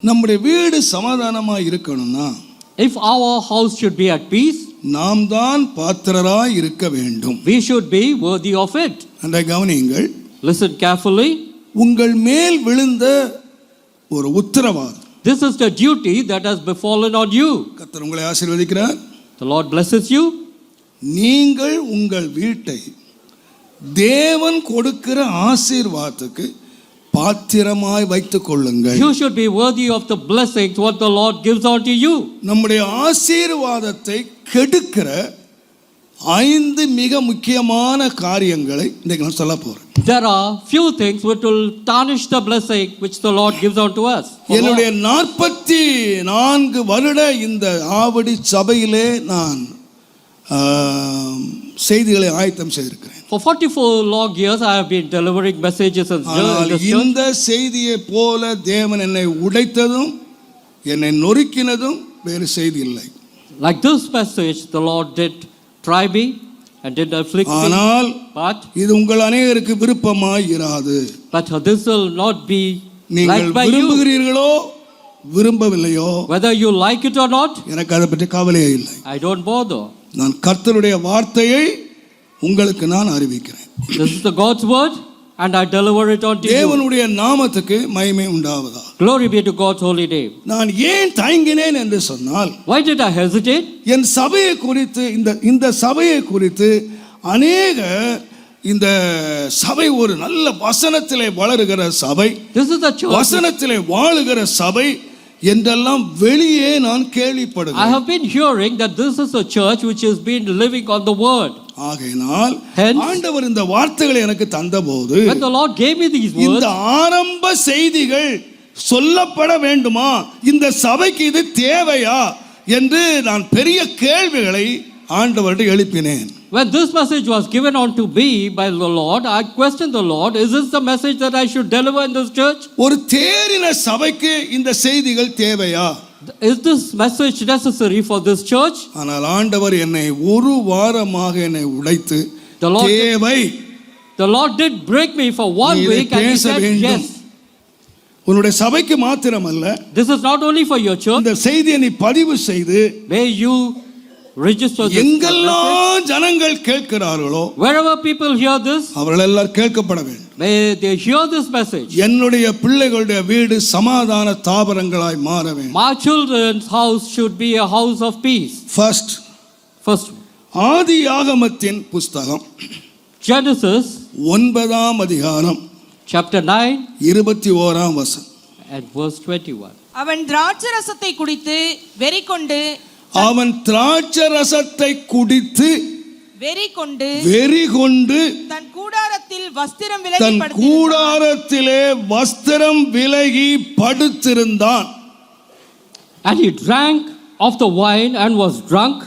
நம்முடைய வீடு சமாதானமா இருக்கணும்னா, if our house should be at peace, நாம் தான் பாத்திரராய் இருக்க வேண்டும். we should be worthy of it. அந்த கவனியுங்கள். Listen carefully. உங்கள் மேல் விழுந்த ஒரு உத்தரவாதம். This is the duty that has befallen on you. கர்த்தர் உங்களை ஆசீர்வதிக்கிறார். The Lord blesses you. நீங்கள் உங்கள் வீட்டை தேவன் கொடுக்கிற ஆசீர்வாதத்துக்கு பாத்திரமாய் வைத்துக் கொள்ளுங்கள். You should be worthy of the blessings what the Lord gives unto you. நம்முடைய ஆசீர்வாதத்தை கெடுக்கிற 5 மிக முக்கியமான காரியங்களை இன்றைக்கு நான் சொல்ல போறேன். There are few things which will tarnish the blessing which the Lord gives unto us. என்னுடைய 44 வருட இந்த ஆவடி சபையிலே நான் செய்திகளை ஆயத்தம் செய்திருக்கிறேன். For 44 long years I have been delivering messages and இந்த செய்தியை போல தேவன் என்னை உடைத்ததும் என்னை நொறுக்கினதும் வேறு செய்தி இல்லை. Like this message the Lord did try me and did afflict me. ஆனால் but இது உங்கள் அனைவருக்கு விருப்பமாய் இராது. But this will not be liked by you. விரும்புகிறீர்களோ விரும்பவில்லையோ, whether you like it or not, எனக்கு அதை பற்றி கவலையே இல்லை. I don't bother. நான் கர்த்தருடைய வார்த்தையை உங்களுக்கு நான் அறிவிக்கிறேன். This is the God's word and I deliver it unto you. தேவனுடைய நாமத்துக்கு மகிமை உண்டாவதாக. Glory be to God's holy name. நான் ஏன் தயங்கினேன் என்று சொன்னால், why did I hesitate? என் சபையை குறித்து இந்த சபையை குறித்து அநேக இந்த சபை ஒரு நல்ல வசனத்திலே வளருகிற சபை, this is the church வசனத்திலே வாழுகிற சபை என்றெல்லாம் வெளியே நான் கேள்விப்படுகிறேன். I have been hearing that this is a church which has been living on the word. ஆகையால் ஆண்டவர் இந்த வார்த்தைகளை எனக்கு தந்தபோது, when the Lord gave me these words, இந்த ஆரம்ப செய்திகள் சொல்லப்பட வேண்டுமா, இந்த சபைக்கு இது தேவையா என்று நான் பெரிய கேள்விகளை ஆண்டவரிடம் எழுப்பினேன். when this message was given unto me by the Lord, I questioned the Lord, is this the message that I should deliver in this church? ஒரு தேறின சபைக்கு இந்த செய்திகள் தேவையா? Is this message necessary for this church? ஆனால் ஆண்டவர் என்னை ஒரு வாரமாக என்னை உடைத்து, தேவை. The Lord did break me for 1 week and he said yes. உன்னுடைய சபைக்கு மாத்திரமல்ல, this is not only for your church. இந்த செய்தியை நீ பதிவு செய்து, may you register this. எங்கெல்லாம் ஜனங்கள் கேட்கிறார்களோ, wherever people hear this, அவர்கள் எல்லாரும் கேட்கப்பட வேண்டும். may they hear this message. என்னுடைய பிள்ளைகளுடைய வீடு சமாதான தாபரங்களாய் மாற வேண்டும். my children's house should be a house of peace. first ஆதியாகமத்தின் புத்தகம் Genesis 9ஆம் அதிகாரம் chapter 9 21ஆம் வசனம் and verse 21. அவன் திராட்சரசத்தை குடித்து வெறி கொண்டு வெறி கொண்டு தன் கூடாரத்திலே வஸ்திரம் விலகி படுத்திருந்தான். and he drank of the wine and was drunk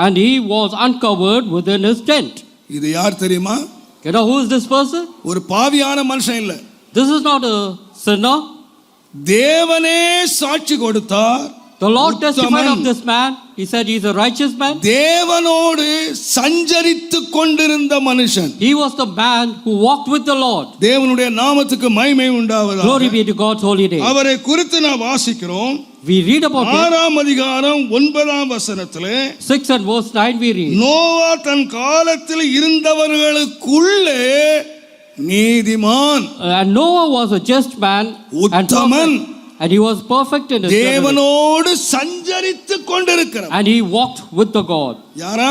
and he was uncovered within his tent. இது யார் தெரியுமா? You know who is this person? ஒரு பாவியான மனுஷன் இல்ல. This is not a sinner. தேவனே சாட்சி கொடுத்தார். The Lord testified of this man. He said he is a righteous man. தேவனோடு சஞ்சரித்துக் கொண்டிருந்த மனுஷன். He was the man who walked with the Lord. தேவனுடைய நாமத்துக்கு மகிமை உண்டாவதாக. Glory be to God's holy name. அவரை குறித்து நாம் வாசிக்கிறோம். We read about him. 6ஆம் அதிகாரம் 9ஆம் வசனத்திலே 6 and verse 9 we read. Noah தன் காலத்தில் இருந்தவர்களுக்குள்ளே நீதிமான். And Noah was a just man Uthaman. And he was perfect in his தேவனோடு சஞ்சரித்துக் கொண்டிருக்கிறார். and he walked with the God. யாரா?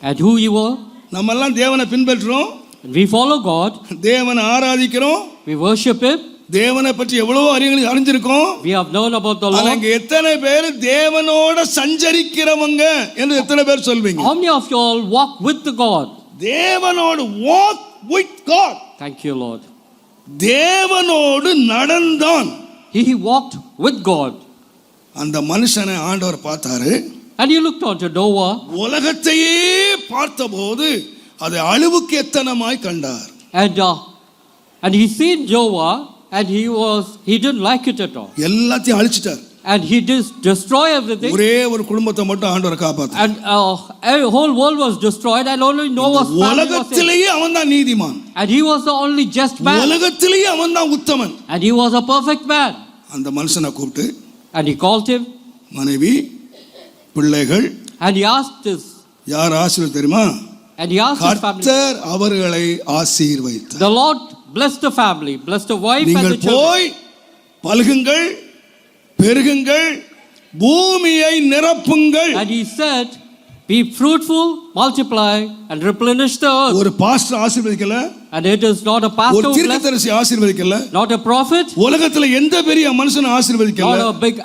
And who he was? நம்ம எல்லாம் தேவனை பின்பற்றுறோம். We follow God. தேவனை ஆராதிக்கிறோம். We worship him. தேவனை பற்றி எவ்வளவு அறிஞ்சிருக்கோம். We have known about the Lord. அங்க எத்தனை பேர் தேவனோட சஞ்சரிக்கிறவங்க என்று எத்தனை பேர் சொல்வீங்க? How many of you all walk with the God? தேவனோடு walk with God. Thank you Lord. தேவனோடு நடந்தான். He walked with God. அந்த மனுஷனை ஆண்டவர் பார்த்தாரு. And he looked unto Noah. உலகத்தையே பார்த்தபோது அதை அழிவுக்கு எத்தனமாய் கண்டார். And he seen Noah and he didn't like it at all. எல்லாத்தையும் அழிச்சிட்டார். And he destroy everything. ஒரே ஒரு குடும்பத்தை மட்டும் ஆண்டவர் காப்பாத்தார். And a whole world was destroyed and only Noah's family was saved. உலகத்திலேயே அவன்தான் நீதிமான். And he was the only just man. உலகத்திலேயே அவன்தான் உத்தமன். And he was a perfect man. அந்த மனுஷனை கூப்பிட்டு And he called him, மனைவி, பிள்ளைகள், and he asked his, யார் ஆசீர்வதி தெரியுமா? and he asked his family. கர்த்தர் அவர்களை ஆசீர்வதித்தார். The Lord blessed the family, blessed the wife and the நீங்கள் children. போய் பல்குங்கள், பெருகுங்கள், பூமியை நிரப்புங்கள். And he said, be fruitful, multiply, and replenish the earth. ஒரு pastor ஆசீர்வதிக்கல, And it is not a ஒரு pastor who blessed, தீர்க்கதரிசி ஆசீர்வதிக்கல, not a prophet, உலகத்துல எந்த பெரிய மனுஷன் not ஆசீர்வதிக்கல. a big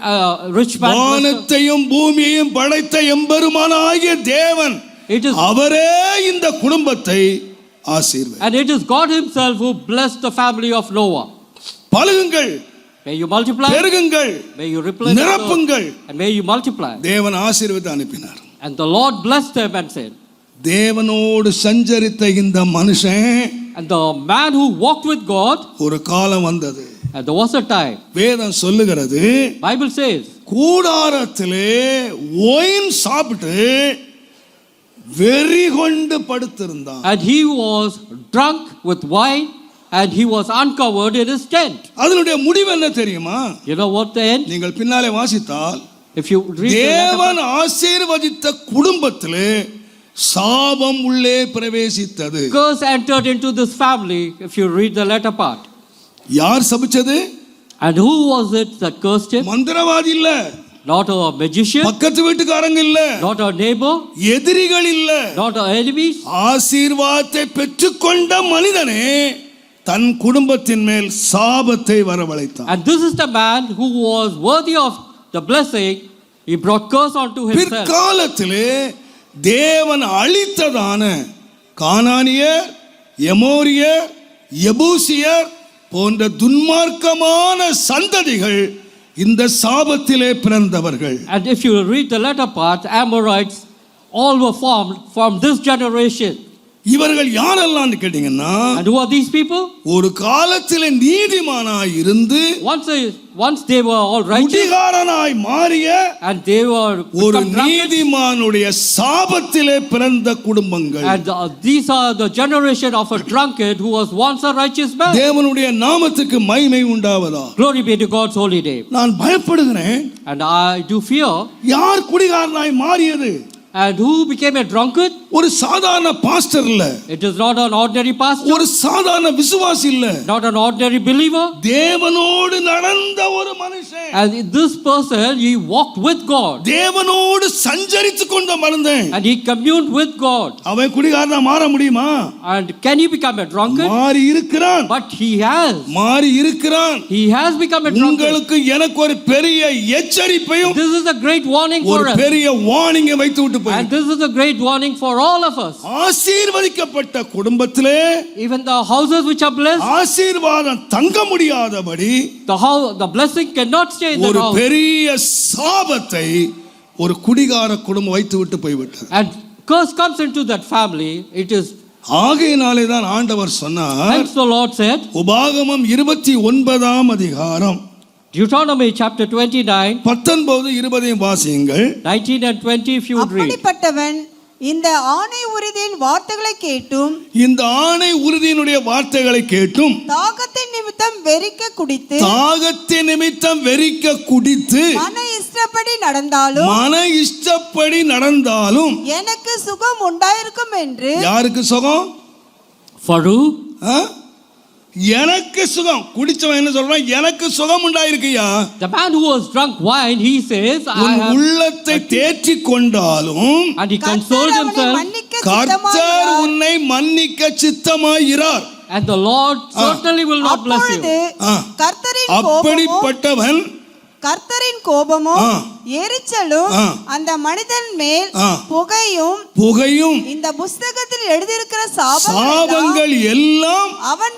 rich man. blessed. வானத்தையும் பூமியையும் படைத்த எம்பெருமானாகிய தேவன் It is, அவரே இந்த குடும்பத்தை ஆசீர்வதி. and it is God himself who blessed the family of Noah. பலுகுங்கள், May you multiply, பெருகுங்கள், may you replenish the earth, நிரப்புங்கள். and may you multiply. தேவன் ஆசீர்வதித்து அனுப்பினார். And the Lord blessed them and said, தேவனோடு சஞ்சரித்த இந்த மனுஷன் and the man who walked with God, ஒரு காலம் வந்தது. and there was a time, வேதம் சொல்லுகிறது, Bible says, கூடாரத்திலே ஒயின் சாப்பிட்டு வெறி கொண்டு படுத்திருந்தான். and he was drunk with wine, and he was uncovered in his tent. அதனுடைய முடிவு என்ன தெரியுமா? You know what the end? நீங்கள் பின்னாலே வாசித்தால், If you read the letter, தேவன் ஆசீர்வதித்த குடும்பத்திலே சாபம் உள்ளே பிரவேசித்தது. curse entered into this family. If you read the latter part, யார் சபிச்சது? and who was it that cursed him? மந்திரவாதி இல்ல, Not a magician, பக்கத்து வீட்டுக்காரங்க இல்ல, not a neighbor, எதிரிகள் இல்ல. not our enemies. ஆசீர்வாதத்தை பெற்றுக்கொண்ட மனிதனே தன் குடும்பத்தின் மேல் சாபத்தை வரவழைத்தான். And this is the man who was worthy of the blessing. He brought curse onto himself. பிற்காலத்திலே தேவன் அழித்ததான கானானியர், எமோரியர், எபூசியர் போன்ற துன்மார்க்கமான சந்ததிகள் இந்த சாபத்திலே பிறந்தவர்கள். And if you read the latter part, Amorites all were formed from this generation. இவர்கள் யாரெல்லாம் கேட்டீங்கன்னா, And who are these people? ஒரு காலத்திலே நீதிமானாய் இருந்து Once they were all righteous, குடிகாரனாய் மாறிய and they were ஒரு become drunkards. நீதிமானுடைய சாபத்திலே பிறந்த குடும்பங்கள். And these are the generation of a drunkard who was once a righteous man. தேவனுடைய நாமத்துக்கு மகிமை உண்டாவதா. Glory be to God's holy name. நான் பயப்படுகிறேன், And I do fear. யார் குடிகாரனாய் மாறியது? And who became a drunkard? ஒரு சாதாரண பாஸ்டர் இல்ல, It is not an ordinary pastor, ஒரு சாதாரண விசுவாசி இல்ல, not an ordinary believer. தேவனோடு நடந்த ஒரு மனுஷன். And this person, he walked with God. தேவனோடு சஞ்சரித்துக் கொண்ட மனிதன். And he communed with God. அவன் குடிகாரனா மாற முடியுமா? And can he become a drunkard? மாறி இருக்கிறான், But he has. மாறி இருக்கிறான். He has become a drunkard. உங்களுக்கு எனக்கு ஒரு பெரிய எச்சரிப்பையும் This is a great warning for ஒரு us. பெரிய வார்னிங்கை வைத்து விட்டு போய், And this is a great warning for all of us. ஆசீர்வதிக்கப்பட்ட குடும்பத்திலே Even the houses which are blessed, ஆசீர்வாதம் தங்க முடியாதபடி the blessing cannot stay in the ஒரு house. பெரிய சாபத்தை ஒரு குடிகார குடும்பம் வைத்து விட்டு போய்விட்டது. And curse comes into that family. It is, ஆகையினாலே தான் ஆண்டவர் சொன்னார், hence the Lord said, உபாகமம் 29 அதிகாரம் Deuteronomy chapter 29, 19 20 வாசியுங்கள். 19 and 20 if you would read. அப்படிப்பட்டவன் இந்த ஆணை உறுதியின் வார்த்தைகளை கேட்டும் இந்த ஆணை உறுதியினுடைய வார்த்தைகளை கேட்டும் தாகத்தின் நிமித்தம் வெறிக்க குடித்து தாகத்தின் நிமித்தம் வெறிக்க குடித்து மன இஷ்டப்படி நடந்தாலும் மன இஷ்டப்படி நடந்தாலும் எனக்கு சுகம் உண்டாயிருக்கும் என்று யாருக்கு சுகம்? For who? ஆ? எனக்கு சுகம். குடிச்சவன் என்ன சொல்றான்? எனக்கு சுகம் உண்டாயிருக்குயா. The man who was drunk wine, he says, I உன் have, உள்ளத்தை தேற்றிக் கொண்டாலும் and he consoled himself, கர்த்தர் உன்னை மன்னிக்க சித்தமாயிரார். and the Lord certainly will not bless அப்பொழுது you. கர்த்தரின் கோபமும் அப்படிப்பட்டவன் கர்த்தரின் கோபமும் எரிச்சலும் அந்த மனிதன் மேல் புகையும் இந்த புத்தகத்தில் எழுதியிருக்கிற சாபங்கள் எல்லாம் அவன்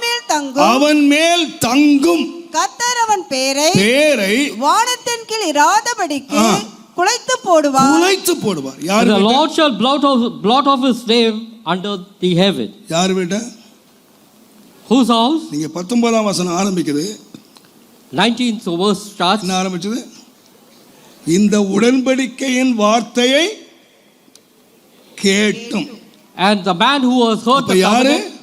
மேல் தங்கும். கர்த்தர் அவன் பேரை வானத்தின் கீழ் இராதபடிக்கு குலைத்து போடுவார். And the Lord shall blot off his name under the heaven. யார் வீட்ட? Whose house? நீங்க 19ஆம் வசனம் ஆரம்பிக்குது. 19th verse starts. என்ன ஆரம்பிச்சது? இந்த உடன்படிக்கையின் வார்த்தையை கேட்டும். And the man who was heard the யாரு? covenant,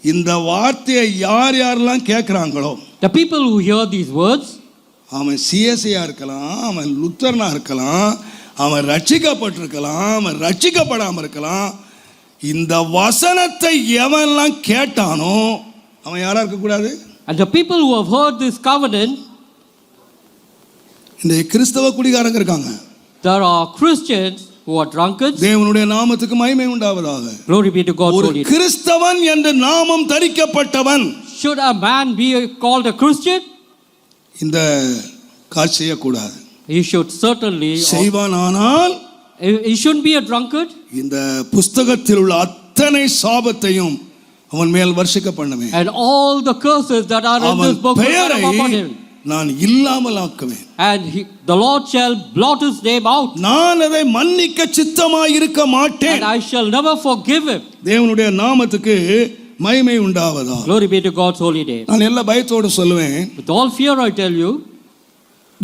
இந்த வார்த்தையை யாரெல்லாம் கேட்கிறாங்களோ, the people who hear these words, அவன் சிஎஸ்ஐயா இருக்கலாம், அவன் லுத்தரனா இருக்கலாம், அவன் ரட்சிக்கப்பட்டிருக்கலாம், அவன் ரட்சிக்கப்படாமல் இருக்கலாம். இந்த வசனத்தை எவன்லாம் கேட்டானோ அவன் யாரா இருக்கக்கூடாது? And the people who have heard this covenant, இந்த கிறிஸ்தவ குடிகாரங்க இருக்காங்க. there are Christians who are drunkards. தேவனுடைய நாமத்துக்கு மகிமை உண்டாவதாக. Glory be to God. ஒரு கிறிஸ்தவன் என்ற நாமம் தரிக்கப்பட்டவன் Should a man be called a Christian? இந்த காட்சி செய்யக்கூடாது. He should certainly. செய்வானால் He shouldn't be a drunkard. இந்த புஸ்தகத்தில் உள்ள அத்தனை சாபத்தையும் அவன் மேல் வர்ஷிக்க பண்ணுவேன். And all the curses that are in this book will come upon him. நான் இல்லாமல் ஆக்குவேன். And the Lord shall blot his name out. நான் அதை மன்னிக்க சித்தமாய் இருக்க மாட்டேன். And I shall never forgive him. தேவனுடைய நாமத்துக்கு மகிமை உண்டாவதாக. Glory be to God's holy name. நான் எல்லா பயத்தோடு சொல்லுவேன். With all fear I tell you,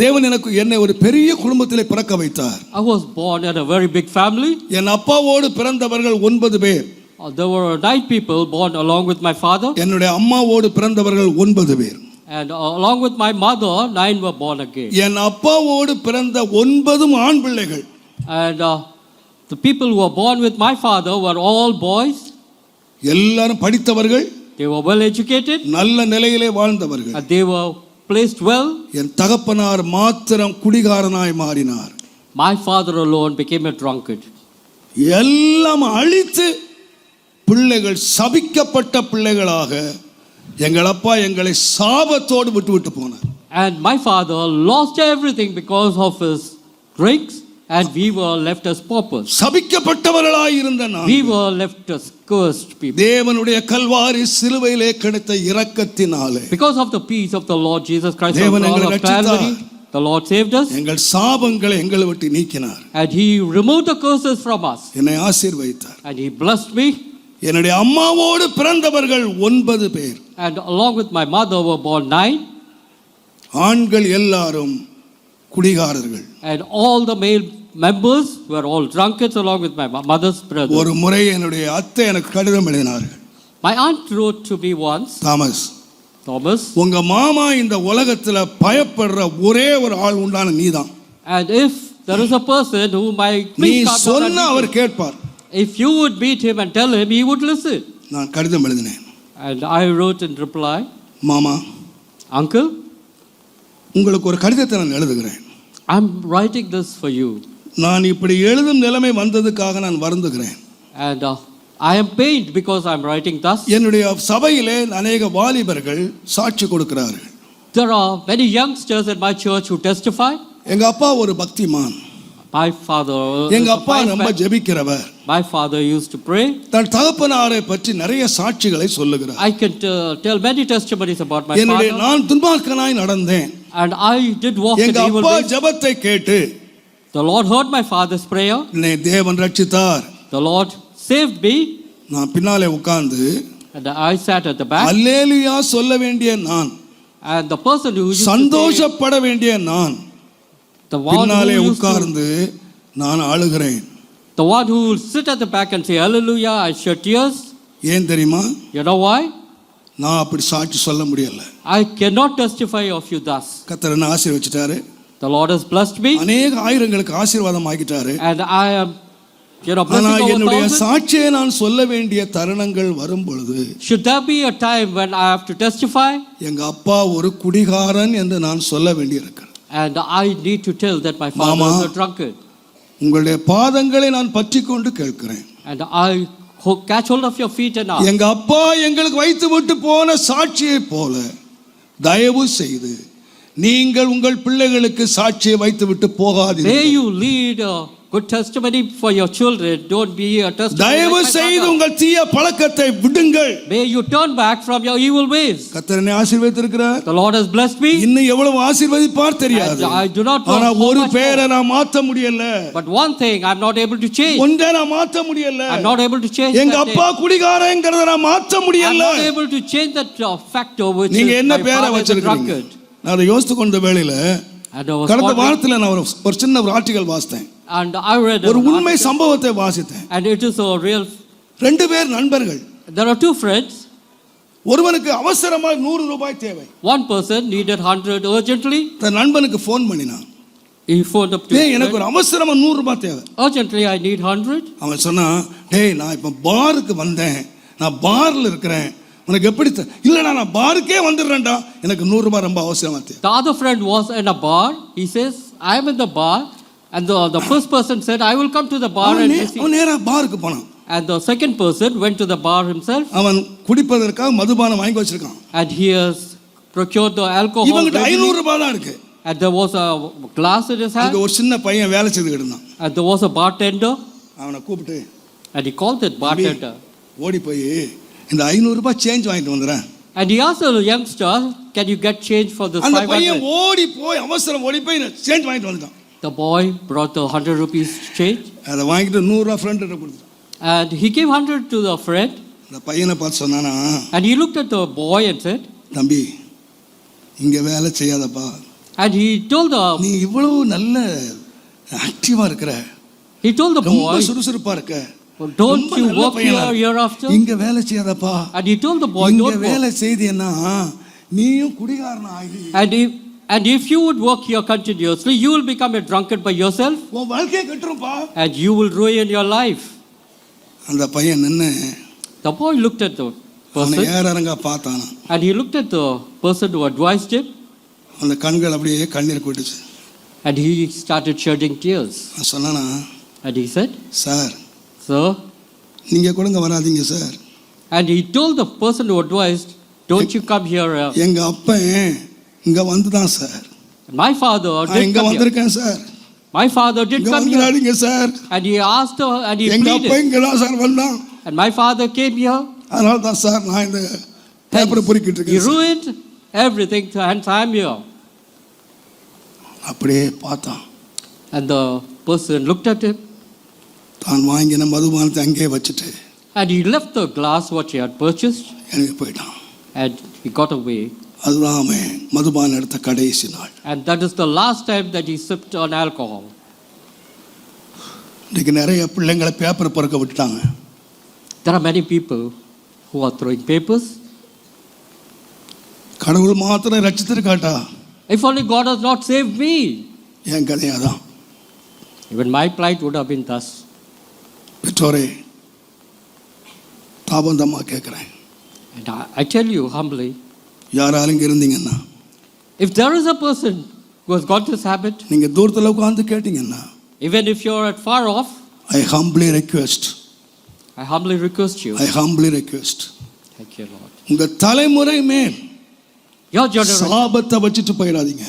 தேவன் எனக்கு என்னை ஒரு பெரிய குடும்பத்திலே பிறக்க வைத்தார். I was born in a very big family. என் அப்பாவோடு பிறந்தவர்கள் 9 பேர். There were 9 people born along with my father. என்னுடைய அம்மாவோடு பிறந்தவர்கள் 9 பேர். And along with my mother, 9 were born again. என் அப்பாவோடு பிறந்த 9 ஆண் பிள்ளைகள். And the people who were born with my father were all boys. எல்லாரும் படித்தவர்கள். They were well educated. நல்ல நிலையிலே வாழ்ந்தவர்கள். And they were placed well. என் தகப்பனார் மாத்திரம் குடிகாரனாய் மாறினார். My father alone became a drunkard. எல்லாம் அழித்து பிள்ளைகள் சபிக்கப்பட்ட பிள்ளைகளாக எங்கள் அப்பா எங்களை சாபத்தோடு விட்டு போனார். And my father lost everything because of his drinks, and we were left as paupers. சபிக்கப்பட்டவர்களாய் இருந்த நான், we were left as cursed people. தேவனுடைய கல்வாரி சிலுவையிலே கிடைத்த இரக்கத்தினாலே, because of the peace of the Lord Jesus Christ தேவன் on எங்களை the cross of Calvary, the Lord saved us. எங்கள் சாபங்களை எங்களை விட்டு நீக்கினார். And he removed the curses from us. என்னை ஆசீர்வதித்தார். And he blessed me. என்னுடைய அம்மாவோடு பிறந்தவர்கள் 9 பேர். And along with my mother were born 9. ஆண்கள் எல்லாரும் குடிகாரர்கள். And all the male members were all drunkards along with my mother's brothers. ஒரு முறை என்னுடைய அத்தை எனக்கு கடிதம் எழுதினார்கள். My aunt wrote to me once, Thomas, உங்க மாமா இந்த உலகத்துல பயப்படுற ஒரே ஒரு ஆள் உண்டான நீதான். and if there is a person whom I நீ சொன்னா அவர் கேட்பார். if you would meet him and tell him, he would listen. நான் கடிதம் எழுதினேன். And I wrote in reply, மாமா, uncle, உங்களுக்கு ஒரு கடிதத்தை நான் எழுதுகிறேன். I'm writing this for you. நான் இப்படி எழுதும் நிலைமை வந்ததுக்காக நான் வருந்துகிறேன். And I am pained because I'm writing thus. என்னுடைய சபையிலே अनेक வாலிபர்கள் சாட்சி கொடுக்கிறார்கள். There are many youngsters in my church who testify. எங்க அப்பா ஒரு பக்திமான். My father, எங்க அப்பா ரொம்ப ஜெபிக்கிறவர். my father used to pray. தன் தகப்பனாரை பற்றி நிறைய சாட்சிகளை சொல்லுகிறார். I can tell many testimonies about my என்னுடைய father. நான் துன்மார்க்கனாய் நடந்தேன். And I did walk in எங்க evil அப்பா ways. ஜெபத்தை கேட்டு The Lord heard my father's prayer. என்னை தேவன் ரட்சித்தார். The Lord saved me. நான் பின்னாலே உட்கார்ந்து And I sat at the back. அல்லேலூயா சொல்ல வேண்டிய நான், And the person who used சந்தோஷப்பட வேண்டிய நான், the one பின்னாலே who used உட்கார்ந்து நான் அழுகிறேன். the one who will sit at the back and say hallelujah, I shed tears. ஏன் தெரியுமா? You know why? நான் அப்படி சாட்சி சொல்ல முடியல. I cannot testify of you thus. கர்த்தர் என்ன ஆசீர்வதிச்சிட்டாரு. The Lord has blessed me. अनेक ஆயிரங்களுக்கு ஆசீர்வாதம் ஆகிட்டாரு. And I am, ஆனா blessing என்னுடைய over thousands. சாட்சியை நான் சொல்ல வேண்டிய தருணங்கள் வரும் பொழுது, Should there be a time when I have to testify? எங்க அப்பா ஒரு குடிகாரன் என்று நான் சொல்ல வேண்டியிருக்கிறது. And I need to tell that my father Mama, was a drunkard. உங்களுடைய பாதங்களை நான் பற்றி கொண்டு கேட்கிறேன். And I catch hold of your feet and ask. எங்க அப்பா எங்களுக்கு வைத்து விட்டு போன சாட்சியை போல தயவு செய்து நீங்கள் உங்கள் பிள்ளைகளுக்கு சாட்சியை வைத்து விட்டு May போகாதீர்கள். you lead a good testimony for your children. Don't be a testimony. தயவு like my செய்து father. உங்கள் தீய பழக்கத்தை விடுங்கள். May you turn back from your evil ways. கர்த்தர் என்னை ஆசீர்வதித்திருக்கிறார். The Lord has blessed me. இன்னும் எவ்வளவு ஆசீர்வதிப்பார் தெரியாது. I do not know ஆனா how ஒரு much பேரை more. நான் மாத்த முடியல. But one thing I'm not able to change. ஒன்றை நான் மாத்த முடியல. I'm not able to change எங்க that அப்பா thing. குடிகாரங்கிறத நான் மாத்த I'm முடியல. not able to change that factor which நீங்க is என்ன my பேரை father is a வச்சிருக்கீங்க? drunkard. நான் அதை யோசித்து கொண்ட வேளையில And I was கடந்த wondering- வாரத்துல நான் ஒரு சின்ன ஒரு ஆர்டிகல் வாசித்தேன். And I read ஒரு an உண்மை article, சம்பவத்தை வாசித்தேன். and it is a real. 2 பேர் நண்பர்கள். There are 2 friends. ஒருவனுக்கு அவசரமா 100 ரூபாய் தேவை. One person needed 100 urgently. தன் நண்பனுக்கு ஃபோன் பண்ணினான். He phoned up to டேய் his எனக்கு friend. ஒரு அவசரமா 100 ரூபாய் தேவை. Urgently, I need 100. அவன் சொன்னான், டேய் நான் இப்போ பாருக்கு வந்தேன், நான் பார்ல இருக்கிறேன், உனக்கு எப்படி இல்லைடா நான் பாருக்கே வந்துடுறேன்டா, எனக்கு 100 ரூபாய் ரொம்ப அவசியமா தேவை. The other friend was in a bar. He says, I am in the bar. And the first person said, I will come to the bar and receive. அவன் நேரா பாருக்கு போனான். And the second person went to the bar himself. அவன் குடிப்பதற்காக மதுபானம் வாங்கி வச்சிருக்கான். And he has procured the alcohol. இவங்கிட்ட 500 ரூபாய் தான் இருக்கு. And there was a glass in his hand. அங்க ஒரு சின்ன பையன் வேலை செய்துக்கிட்டு இருந்தான். And there was a bartender. அவனை கூப்பிட்டு, And he called that bartender. ஓடி போய் இந்த 500 ரூபாய் சேஞ்ச் வாங்கிட்டு வந்துறேன். And he asked the youngster, can you get change for this அந்த பையன் 500? ஓடி போய் அவசரம் ஓடி போய் சேஞ்ச் வாங்கிட்டு வந்துட்டான். The boy brought the 100 rupees change. அதை வாங்கிட்டு 100 ரூபாய் ஃப்ரெண்ட்கிட்ட கொடுத்தான். And he gave 100 to the friend. அந்த பையனை பார்த்து சொன்னானா, And he looked at the boy and said, தம்பி இங்க வேலை செய்யாதப்பா, and he told நீ இவ்வளவு நல்ல ஆக்டிவா இருக்கிற, the ரொம்ப boy, சுறுசுறுப்பா இருக்க, don't ரொம்ப you நல்ல work பையனா here இருக்க. hereafter? இங்க வேலை செய்யாதப்பா, And he told the boy, இங்க don't work. வேலை செய்தேன்னா நீயும் குடிகாரனா ஆகி And if you would work here continuously, you will become a drunkard by yourself. உன் வாழ்க்கையை கெட்டுருப்பா. And you will ruin your life. அந்த பையன் நின்னு The boy looked at the அவனை person. ஏறரங்கா பார்த்தானா. And he looked at the person who advised him. அந்த கண்கள் அப்படியே கண்ணீர் கொட்டுச்சு. And he started shedding tears. நான் சொன்னானா, And he said, sir sir. நீங்க கொடுங்க வராதீங்க sir. And he told the person who advised, don't you come here. எங்க அப்பன் இங்க வந்துதான் சார். My father நான் did இங்க come here. வந்திருக்கேன் சார். My father did இங்க come here. வந்துடாதீங்க சார். And he asked her and he எங்க அப்பா pleaded. இங்க தான் சார் வந்தான். And my father came here. அதனால தான் சார் நான் இந்த பேப்பரை பொறுக்கிட்டு He இருக்கேன் sir. ruined everything and I am here. அப்படியே பார்த்தான். And the person looked at him. தான் வாங்கின மதுபானத்தை அங்கேயே வச்சுட்டு And he left the glass what he had purchased. எனக்கு போயிட்டான். And he got away. அதுதான் அவன் மதுபானம் எடுத்த கடைசி நாள். And that is the last time that he sipped on alcohol. இன்னைக்கு நிறைய பிள்ளைங்களை பேப்பர் பொறுக்க விட்டுட்டாங்க. There are many people who are throwing papers. கடவுள் மாத்திரம் ரட்சித்திருக்காட்டா, If only God has not saved me. N கதையாதான். Even my plight would have been thus. பெற்றோரே தாபந்தமா கேட்குறேன், And I tell you humbly, யாராலும் இங்கே இருந்தீங்கன்னா, if there is a person who has got this habit, நீங்கள் தூரத்தில் உட்காந்து கேட்டீங்கன்னா, even if you're at far off, I humbly request, I humbly request you. I humbly request, Thank you, Lord. உங்க தலைமுறை மேல் Your generation. சாபத்தை வச்சுட்டு போயிடாதீங்க.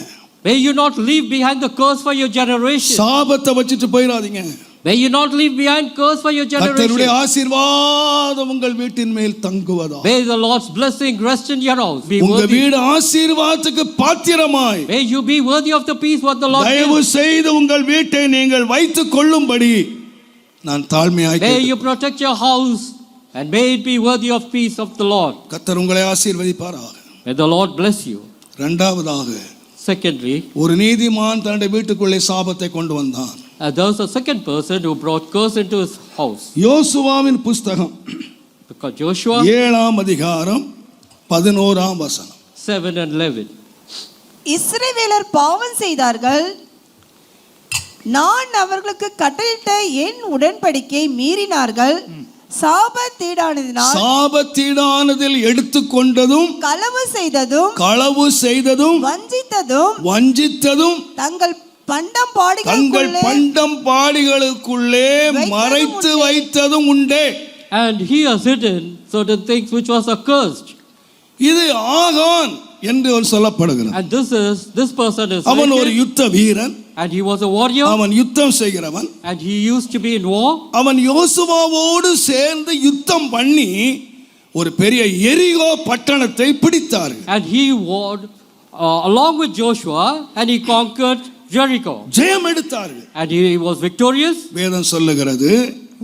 May you not leave behind the curse for your generation. சாபத்தை வச்சுட்டு போயிடாதீங்க. May you not leave behind curse for your கர்த்தருடைய generation. ஆசீர்வாதம் உங்கள் வீட்டின் மேல் தங்குவதா. May the Lord's blessing rest in your house. Be உங்க worthy. வீடு ஆசீர்வாதத்துக்கு பாத்திரமாய், May you be worthy of the peace what the Lord தயவு gives. செய்து உங்கள் வீட்டை நீங்கள் வைத்துக் கொள்ளும்படி நான் தாழ்மையாய் May கேட்கிறேன். you protect your house and may it be worthy of peace of the Lord. கர்த்தர் உங்களை ஆசீர்வதிப்பாராக. May the Lord bless you. இரண்டாவதாக, Secondly, ஒரு நீதிமான் தன்னுடைய வீட்டுக்குள்ளே சாபத்தை கொண்டு வந்தான். there was a second person who brought curse into his house. யோசுவாவின் புஸ்தகம் Because Joshua 7ஆம் அதிகாரம் 11ஆம் வசனம். 7 and 11. இஸ்ரவேலர் பாவம் செய்தார்கள், நான் அவர்களுக்கு கட்டளையிட்ட என் உடன்படிக்கை மீறினார்கள், சாபத்தீடானதில் எடுத்துக்கொண்டதும் களவு செய்ததும் களவு செய்ததும் வஞ்சித்ததும் தங்கள் பண்டம் பாடிகளுக்குள்ளே மறைத்து வைத்ததும் உண்டே. And he has hidden certain things which was accursed. இது ஆகான் என்று சொல்லப்படுகிறது. And this person is அவன் ஒரு wicked, யுத்த வீரன். and he was a warrior, அவன் யுத்தம் செய்கிறவன். and he used to be in war. அவன் யோசுவாவோடு சேர்ந்து யுத்தம் பண்ணி ஒரு பெரிய எரிகோ பட்டணத்தை பிடித்தார்கள். And he warred along with Joshua, and he conquered Jericho. ஜெயம் எடுத்தார்கள். And he was victorious. வேதம் சொல்லுகிறது,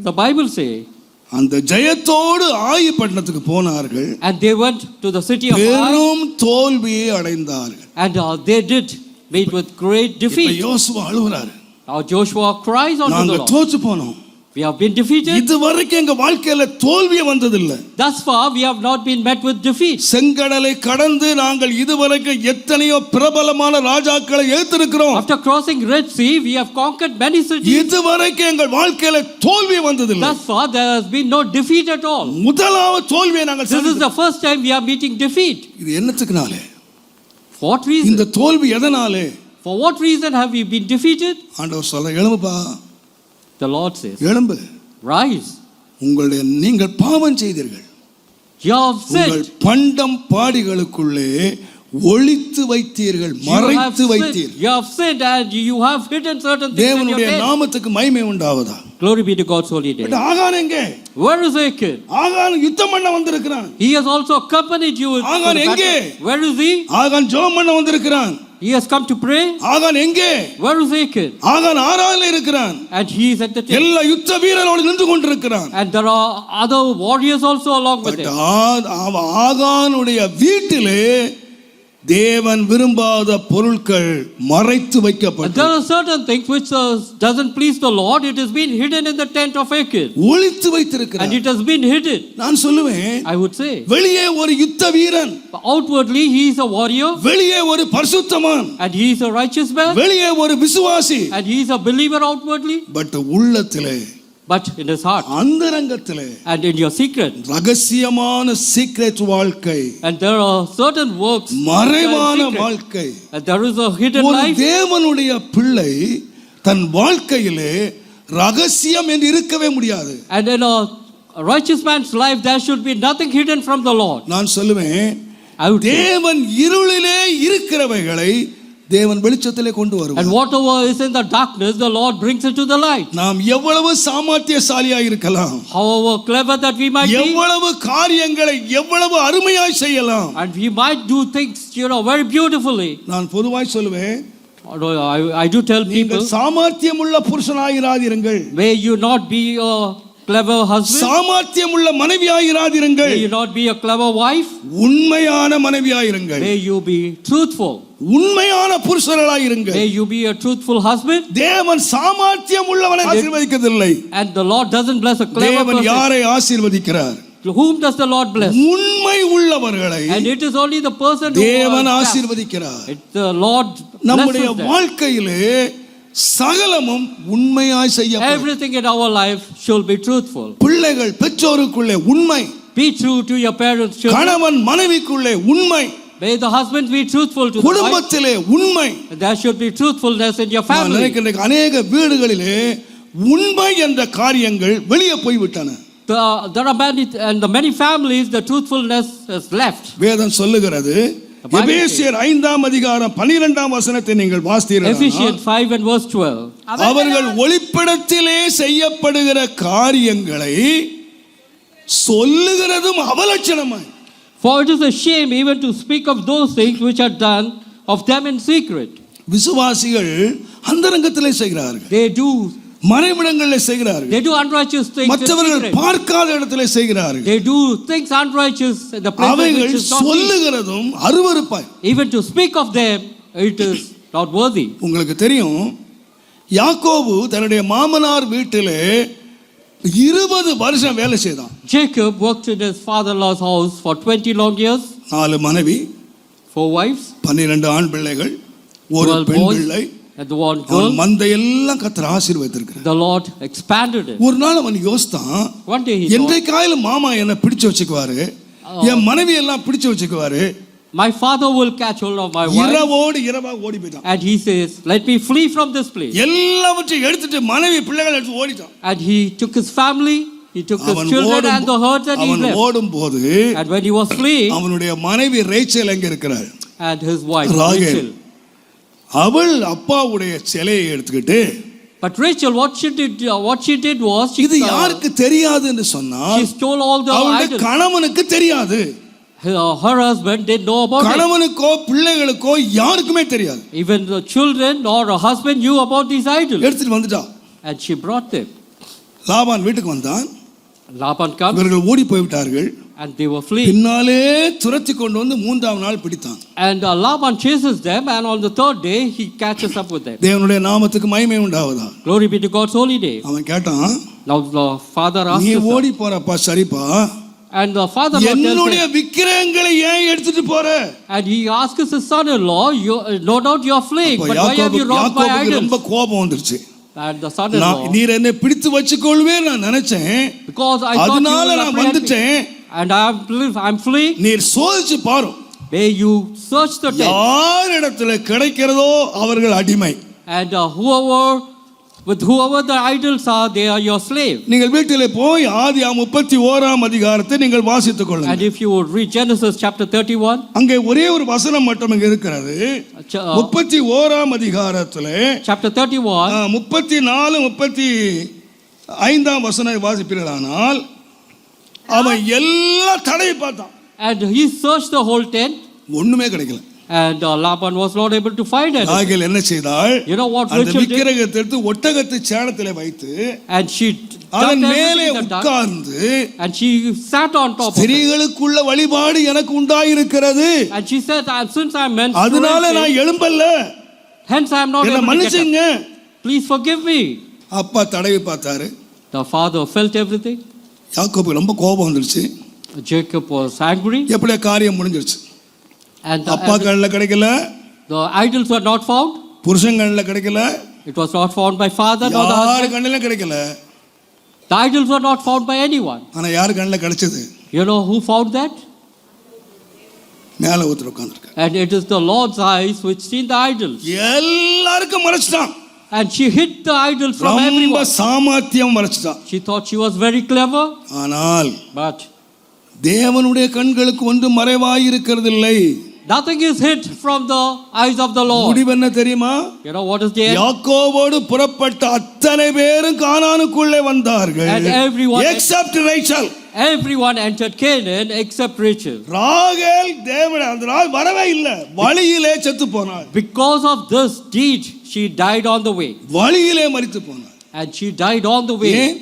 The Bible says, அந்த ஜெயத்தோடு ஆயி பட்டணத்துக்கு போனார்கள். and they went to the city of Ai, பெரும் தோல்வியை அடைந்தார்கள். and they did meet with great இப்ப defeat. Joshua அழுகிறாரு, Now Joshua cries unto the நாங்க Lord. தோற்று போனோம், We have been defeated. இதுவரைக்கும் எங்க வாழ்க்கையில தோல்வியே வந்ததில்லை. Thus far, we have not been met with defeat. செங்கடலை கடந்து நாங்கள் இதுவரைக்கும் எத்தனையோ பிரபலமான ராஜாக்களை எதிர்த்திருக்கிறோம். After crossing Red Sea, we have conquered many cities. இதுவரைக்கும் எங்கள் வாழ்க்கையில தோல்வி வந்ததில்லை. Thus far, there has been no defeat at all. முதலாவது தோல்வியை நாங்கள் This is the first time we are meeting defeat. இது என்னத்துக்குனாலே? For what reason? இந்த தோல்வி எதனாலே? For what reason have we been defeated? ஆண்டவர் சொல்ல, எழும்புப்பா, The Lord says, எழும்பு, rise. நீங்கள் பாவம் செய்தீர்கள். You have உங்கள் sinned. பண்டம் பாடிகளுக்குள்ளே ஒளித்து வைத்தீர்கள், மறைத்து வைத்தீர்கள். You have sinned and you have hidden certain things in your தேவனுடைய bed. நாமத்துக்கு மகிமை உண்டாவதா? Glory be to God's holy name. ஆகான் எங்கே? Where is Achan? ஆகான் யுத்தம் பண்ண வந்திருக்கிறான். He has also accompanied you. ஆகான் எங்கே? Where is he? ஆகான் ஜெபம் பண்ண வந்திருக்கிறான். He has come to pray. ஆகான் எங்கே? Where is Achan? ஆகான் ஆராதனையில் இருக்கிறான். And he is at the temple. எல்லா யுத்த வீரரோடு நின்று கொண்டிருக்கிறான். And there are other warriors also along with him. ஆகானுடைய வீட்டிலே தேவன் விரும்பாத பொருட்கள் மறைத்து And வைக்கப்பட்டது. there are certain things which doesn't please the Lord. It has been hidden in the tent of Achan. ஒளித்து And வைத்திருக்கிறார். it has been hidden. நான் சொல்லுவேன், I would say. வெளியே ஒரு யுத்த வீரன், Outwardly he is a warrior. வெளியே ஒரு பரிசுத்தமான், And he is a righteous man. வெளியே ஒரு விசுவாசி. And he is a believer outwardly. But உள்ளத்திலே, But in his heart. அந்தரங்கத்திலே, And in your secret. ரகசியமான சீக்ரெட் வாழ்க்கை, And there are certain works. மறைவான secret. வாழ்க்கை. And there is a hidden ஒரு life. தேவனுடைய பிள்ளை தன் வாழ்க்கையிலே ரகசியம் என்று இருக்கவே முடியாது. And in a righteous man's life there should be nothing hidden from the Lord. நான் சொல்லுவேன், I would say. தேவன் இருளிலே இருக்கிறவைகளை தேவன் வெளிச்சத்திலே கொண்டு வருவார். And whatever is in the darkness, the Lord brings it to the light. நாம் எவ்வளவு சாமர்த்தியசாலியா இருக்கலாம், However clever that we might be, எவ்வளவு காரியங்களை எவ்வளவு அருமையாய் செய்யலாம். and we might do things, very beautifully. நான் பொதுவாய் சொல்லுவேன், I do tell people, நீங்கள் சாமர்த்தியமுள்ள புருஷனாயிராதிருங்கள், may you not be a clever husband, சாமர்த்தியமுள்ள மனைவியாயிராதிருங்கள், may you not be a clever wife, உண்மையான மனைவியாயிருங்கள், may you be truthful, உண்மையான புருஷர்களாயிருங்கள். may you be a truthful husband. தேவன் சாமர்த்தியம் உள்ளவனை ஆசீர்வதிக்கவில்லை. And the Lord doesn't bless a clever தேவன் person. யாரை ஆசீர்வதிக்கிறார்? Whom does the Lord bless? உண்மை உள்ளவர்களை And it is only the person who தேவன் is ஆசீர்வதிக்கிறார். the Lord நம்முடைய blesses them. வாழ்க்கையிலே சகலமும் உண்மையாய் செய்யப்படும். Everything in our life should be truthful. பிள்ளைகள் பெற்றோருக்குள்ளே உண்மை, Be true to your parents' children. கணவன் மனைவிக்குள்ளே உண்மை, May the husband be truthful to the wife. குடும்பத்திலே உண்மை. There should be truthfulness in your நான் family. நினைக்கிறேன், அநேக வீடுகளிலே உண்மை என்ற காரியங்கள் வெளியே போய்விட்டன. There are many families, the truthfulness is left. வேதம் சொல்லுகிறது, எபேசியர் 5:12 நீங்கள் வாசித்தீர்கள். Ephesians 5 and verse 12. அவர்கள் ஒளிப்படத்திலே செய்யப்படுகிற காரியங்களை சொல்லுகிறதும் அவலட்சணமாய். For it is a shame even to speak of those things which are done of them in secret. விசுவாசிகள் அந்தரங்கத்திலே செய்கிறார்கள், They do மறைவிடங்களிலே செய்கிறார்கள், unrighteous things in மற்றவர்கள் secret. பார்க்காத இடத்திலே செய்கிறார்கள். They do things unrighteous in the places அவைகள் which is not seen. சொல்லுகிறதும் அருவருப்பாய். Even to speak of them, it is not worthy. உங்களுக்கு தெரியும், யாக்கோபு தன்னுடைய மாமனார் வீட்டிலே 20 வருஷம் வேலை செய்தான். Jacob worked in his father-in-law's house for 20 long years. 4 மனைவி, 4 wives, 12 ஆண் பிள்ளைகள், ஒரு 12 பெண் boys, பிள்ளை. and the one அவன் girl. மந்தையெல்லாம் கர்த்தர் ஆசீர்வதித்திருக்கிறார். The Lord expanded it. ஒரு நாள் அவன் யோசித்தான், One day he thought, என்றைக்காயிலும் மாமா என்ன பிடிச்சு வச்சுக்குவாரு, என் மனைவி எல்லாம் பிடிச்சு வச்சுக்குவாரு. my father will catch hold of my wife. இரவோடு இரவா ஓடி போயிட்டான். And he says, let me flee from this place. எல்லாவற்றையும் எடுத்துட்டு மனைவி பிள்ளைகள் எடுத்து ஓடிட்டான். And he took his family, he took his அவன் children and the herds, and he அவன் left. ஓடும்போது And when he was fleeing, அவனுடைய மனைவி ரேச்சல் எங்க இருக்கிறார்? and his wife Rachel. Rachel. அவள் அப்பாவுடைய சிலையை எடுத்துக்கிட்டு, But Rachel, what she did was, இது யாருக்கு தெரியாது என்று சொன்னால், she stole all the அவளுடைய idols. கணவனுக்கு தெரியாது. Her husband didn't know about it. கணவனுக்கோ பிள்ளைகளுக்கோ யாருக்குமே தெரியாது. Even the children or her husband knew about these idols. எடுத்துட்டு வந்துட்டா. And she brought them. Laban வீட்டுக்கு வந்தான். Laban comes. இவர்கள் ஓடி போய்விட்டார்கள். and they were fleeing. பின்னாலே துரத்தி கொண்டு வந்து மூன்றாம் நாள் பிடித்தான். And Laban chases them, and on the third day he catches up with them. தேவனுடைய நாமத்துக்கு மகிமை உண்டாவதா. Glory be to God's holy name. அவன் கேட்டான், Now the father asked நீ his son, ஓடி போறப்பா சரிப்பா, and the father-in-law tells என்னுடைய him, விக்கிரகங்களை ஏன் எடுத்துட்டு போற? and he asks his son-in-law, no doubt you are fleeing, but why have you robbed my யாக்கோபுக்கு idols? ரொம்ப கோபம் வந்துருச்சு. And the son-in-law, நீர் என்னை பிடித்து வச்சுக்கொள்வே நான் நினைச்சேன், because I thought you அதனால will நான் apprehend me, வந்துட்டேன். and I'm fleeing. நீர் சோதிச்சு பாரு, May you search the tent, யார் இடத்துல கிடைக்கிறதோ அவர்கள் அடிமை. and whoever the idols are, they are your slave. நீங்கள் வீட்டிலே போய் ஆதியாகமம் 31ஆம் அதிகாரத்தை நீங்கள் வாசித்துக் And கொள்ளுங்கள். if you would read Genesis chapter 31, அங்கே ஒரே ஒரு வசனம் மட்டும் இங்க இருக்கிறது. 31ஆம் அதிகாரத்திலே chapter 31, 34 35ஆம் வசனம் வாசிப்பீர்களானால் அவன் எல்லா தடையை பார்த்தான், and he searched the whole tent, ஒண்ணுமே கிடைக்கல. and Laban was not able to find it. ராகேல் என்ன செய்தாள்? You know what அந்த Rachel did? விக்கிரகத்தை எடுத்து ஒட்டகத்தை சேணத்திலே வைத்து And she அதன் dumped மேலே everything in the dung, உட்கார்ந்து, and she sat on top of it. ஸ்திரீகளுக்குள்ள வழிபாடு எனக்கு உண்டாயிருக்கிறது, And she said, since I'm அதனால menstruating, நான் எழும்பல்ல, hence I'm not என்ன able to get மன்னிச்சுங்க. up. Please forgive me. அப்பா தடவி பார்த்தாரு. The father felt everything. யாக்கோபுக்கு ரொம்ப கோபம் வந்துருச்சு. Jacob was angry, எப்படியா காரியம் முடிஞ்சிருச்சு. and அப்பா கண்ணில் கிடைக்கல, the idols were not found. புருஷன் கண்ணில் கிடைக்கல, It was not found by father nor the யாரு husband. கண்ணிலும் கிடைக்கல. The idols were not found by anyone. ஆனா யாரு கண்ணில் கிடைச்சது? You know who found that? மேல ஒருத்தர் உட்கார்ந்திருக்காரு. And it is the Lord's eyes which seen the idols. எல்லாருக்கும் மறைச்சிட்டான். And she hid the idols from ரொம்ப everyone. சாமர்த்தியம் மறைச்சிட்டான். She thought she was very clever, ஆனால் but தேவனுடைய கண்களுக்கு ஒன்றும் மறைவாய் இருக்கிறதில்லை. nothing is hid from the eyes of the Lord. முடிவு என்ன தெரியுமா? You know what is the end? யாக்கோபோடு புறப்பட்ட அத்தனை பேரும் கானானுக்குள்ளே வந்தார்கள், And everyone, except Rachel. everyone entered Canaan except Rachel. ராகேல் தேவன் அந்த நாள் வரவே இல்லை, வழியிலே செத்து போனாள். Because of this deed, she died on the way. வழியிலே மரித்து போனாள். And she died on the way. ஏன்?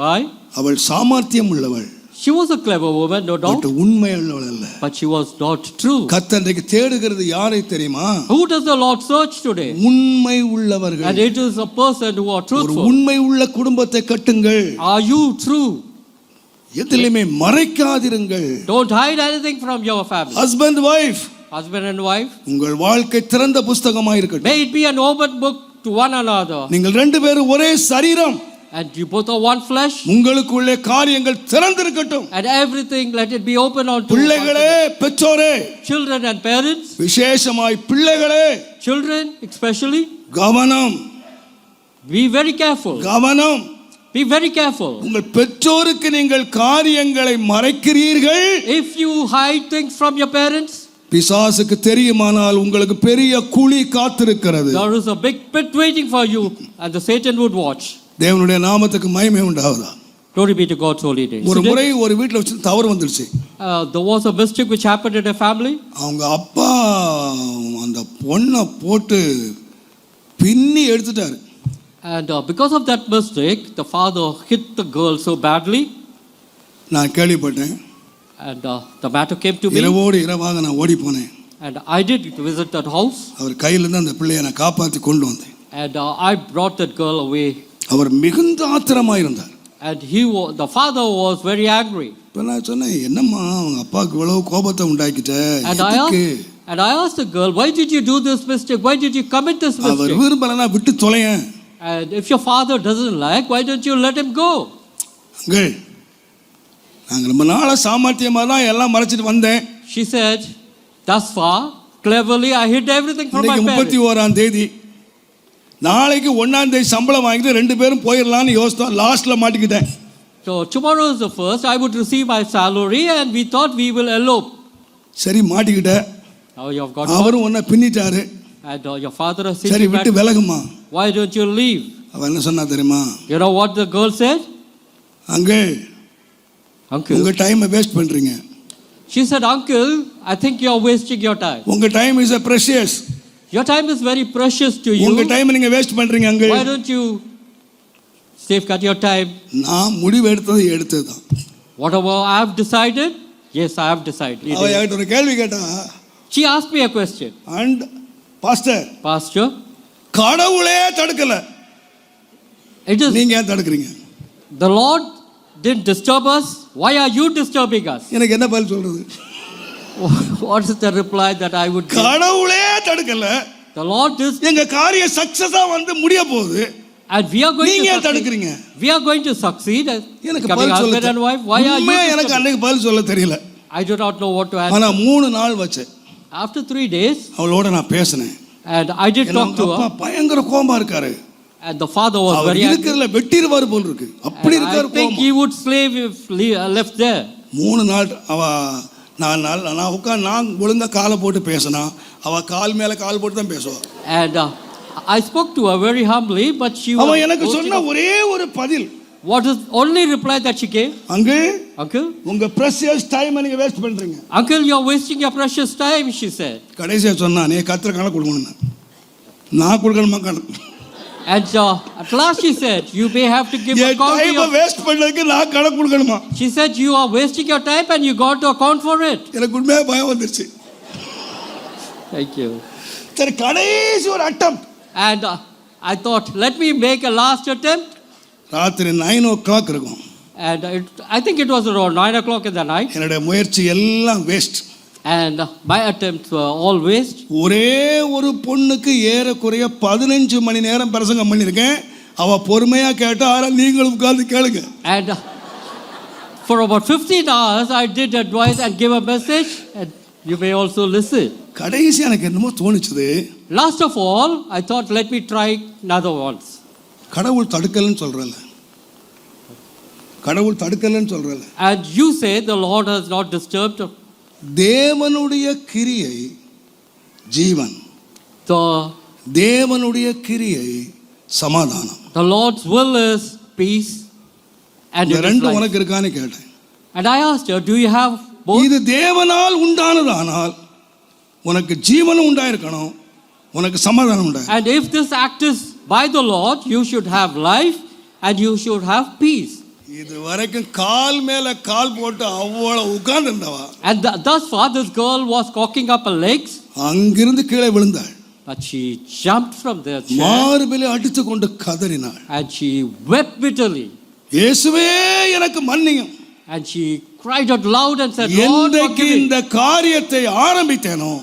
Why? அவள் சாமர்த்தியம் உள்ளவள், She was a clever woman, no doubt, but உண்மை உள்ளவள் அல்ல. but she was not true. கர்த்தர் இன்றைக்கு தேடுகிறது யாரை தெரியுமா? Who does the Lord search today? உண்மை உள்ளவர்கள். And it is a person who are ஒரு truthful. உண்மை உள்ள குடும்பத்தை கட்டுங்கள். Are you true? எதிலுமே மறைக்காதிருங்கள். Don't hide anything from your family. Husband wife, Husband and wife, உங்கள் வாழ்க்கை திறந்த புஸ்தகமாய் இருக்கட்டும். may it be an open book to one another. நீங்கள் ரெண்டு பேரும் ஒரே சரீரம், And you both are one flesh. உங்களுக்குள்ளே காரியங்கள் திறந்திருக்கட்டும். And everything, let it be open unto பிள்ளைகளே, பெற்றோரே, children and parents. விசேஷமாய் பிள்ளைகளே, Children especially, கவனம், be very careful. கவனம். Be very careful. உங்கள் பெற்றோருக்கு நீங்கள் காரியங்களை மறைக்கிறீர்கள், If you hide things from your parents, பிசாசுக்கு தெரியுமானால் உங்களுக்கு பெரிய குழி காத்திருக்கிறது. there is a big pit waiting for you, and the Satan would watch. தேவனுடைய நாமத்துக்கு மகிமை உண்டாவதா. Glory be to God's holy name. ஒரு முறை ஒரு வீட்டில் வச்சு தவறு வந்துருச்சு. There was a mistake which happened in a family. அவங்க அப்பா அந்த பொண்ணை போட்டு பின்னி எடுத்துட்டாரு. And because of that mistake, the father hit the girl so badly. நான் கேள்விப்பட்டேன். And the matter came to me. இரவோடு இரவாக நான் ஓடி போனேன். And I did visit that house. அவர் கையிலிருந்து அந்த பிள்ளையை நான் காப்பாற்றி கொண்டு வந்தேன். And I brought that girl away. அவர் மிகுந்த ஆத்திரமாக இருந்தார். And the father was very angry. இப்போ நான் சொன்னேன், என்னம்மா அவங்க அப்பாவுக்கு இவ்வளவு கோபத்தை உண்டாக்கிட்ட? And I asked the girl, why did you do this mistake? Why did you commit this our mistake? விரும்பலன்னா விட்டு தொலையேன். And if your father doesn't like, why don't you let him go? Uncle, நாங்கள் ரொம்ப நாளாக சாமர்த்தியமாக தான் எல்லாம் மறைச்சிட்டு வந்தேன். She said, thus far, cleverly, I hid everything from my parents. 31ஆம் தேதி, நாளைக்கு 1ஆம் தேதி சம்பளம் வாங்கிட்டு ரெண்டு பேரும் போயிடலான்னு யோசித்தோம். லாஸ்ட்டில் மாட்டிக்கிட்டேன். So tomorrow is the first, I would receive my salary and we thought we will elope. சரி, மாட்டிக்கிட்டேன். Now you have got அவரும் ஒன்றை பின்னிட்டாரு. and your father has said, சரி விட்டு விலகுமா. why don't you leave? அவன் என்ன சொன்னா தெரியுமா? You know what the girl said? Uncle, Uncle. உங்க டைமை வேஸ்ட் பண்றீங்க. She said, uncle, I think you are wasting your time. உங்க time is a precious. Your time is very precious to you. உங்க time நீங்க waste பண்றீங்க uncle. Why don't you safeguard your time? நான் முடிவு எடுத்தது தான். Whatever I have decided, yes, I have decided. அவ என்கிட்ட ஒரு கேள்வி கேட்டா, She asked me a question. And pastor Pastor, கடவுளே தடுக்கல, it is நீங்க ஏன் தடுக்கிறீங்க? the Lord didn't disturb us. Why are you disturbing us? எனக்கு என்ன பதில் சொல்றது? What is the reply that I would give? கடவுளே தடுக்கல, The Lord is, எங்க காரியம் சக்சஸா வந்து முடிய போகுது, and we are going நீங்க to ஏன் தடுக்கிறீங்க? succeed. We are going to succeed as எனக்கு becoming பதில் husband and wife. Why are you சொல்ல எனக்கு disturbing? அன்னைக்கு பதில் சொல்ல தெரியல. I do not know what to answer. ஆனா 3 நாள் வச்சேன், After 3 days, அவளோட நான் பேசினேன். and I did talk to அப்பா her, பயங்கர கோபமா இருக்காரு, and the father was our very angry. இருக்கிறதுல வெட்டிடுவாரு போல் இருக்கு, அப்படி And இருக்காரு I think கோபமா. he would slave if left there. 3 நாள் அவ நான் உட்காந்து நான் ஒழுங்கா காலை போட்டு பேசினா அவ கால் மேல கால் போட்டு தான் பேசுவா. And I spoke to her very humbly, but she அவ was எனக்கு boasting சொன்ன of- ஒரே ஒரு பதில், What is only reply that she gave? Uncle Uncle, உங்க precious time நீங்க வேஸ்ட் பண்றீங்க. Uncle, you are wasting your precious time, she said. கடைசியா சொன்னா நீ கத்திர கணக்கு கொடுக்கணும், நான் கொடுக்கணுமா கணக்கு? And at last she said, you may have to give N account to டைமை your... வேஸ்ட் பண்ணதுக்கு நான் கணக்கு கொடுக்கணுமா? She said, you are wasting your time and you got to account for it. எனக்கு உண்மையா பயம் வந்துருச்சு. Thank you. சரி கடைசி ஒரு அட்டம், And I thought, let me make a last attempt. ராத்திரி 9 இருக்கும். And I think it was around 9 o'clock in the night. என்னுடைய முயற்சி எல்லாம் waste. And my attempts were all waste. ஒரே ஒரு பொண்ணுக்கு ஏறக்குறைய 15 மணி நேரம் பிரசங்கம் பண்ணியிருக்கேன். அவ பொறுமையா கேட்டா, ஆனா நீங்களும் உட்கார்ந்து கேளுங்க. And for about 15 hours, I did advise and give a message, and you may also listen. கடைசி எனக்கு என்னமோ தோணுச்சுது, Last of all, I thought, let me try another once. கடவுள் தடுக்கலன்னு சொல்றல, கடவுள் தடுக்கலன்னு சொல்றல. And you say the Lord has not disturbed. தேவனுடைய கிரியை ஜீவன், The தேவனுடைய கிரியை சமாதானம். The Lord's will is peace, and இந்த it is ரெண்டு life. உனக்கு இருக்கான்னு கேட்டேன். And I asked her, do you have both? இது தேவனால் உண்டானதானால் உனக்கு ஜீவனும் உண்டாயிருக்கணும், உனக்கு சமாதானம் உண்டாயிருக்கணும். And if this act is by the Lord, you should have life and you should have peace. இது வரைக்கும் கால் மேல கால் போட்டு அவ்வளவு உட்கார்ந்து இருந்தவா, And thus far, this girl was cocking up her legs, அங்கிருந்து கீழே விழுந்தாள். but she jumped from their chair மார்பிலே அடித்து கொண்டு கதறினாள். and she wept bitterly. இயேசுவே எனக்கு மன்னியும். And she cried out loud and said, Lord, என்றைக்கு forgive me. இந்த காரியத்தை ஆரம்பித்தேனோ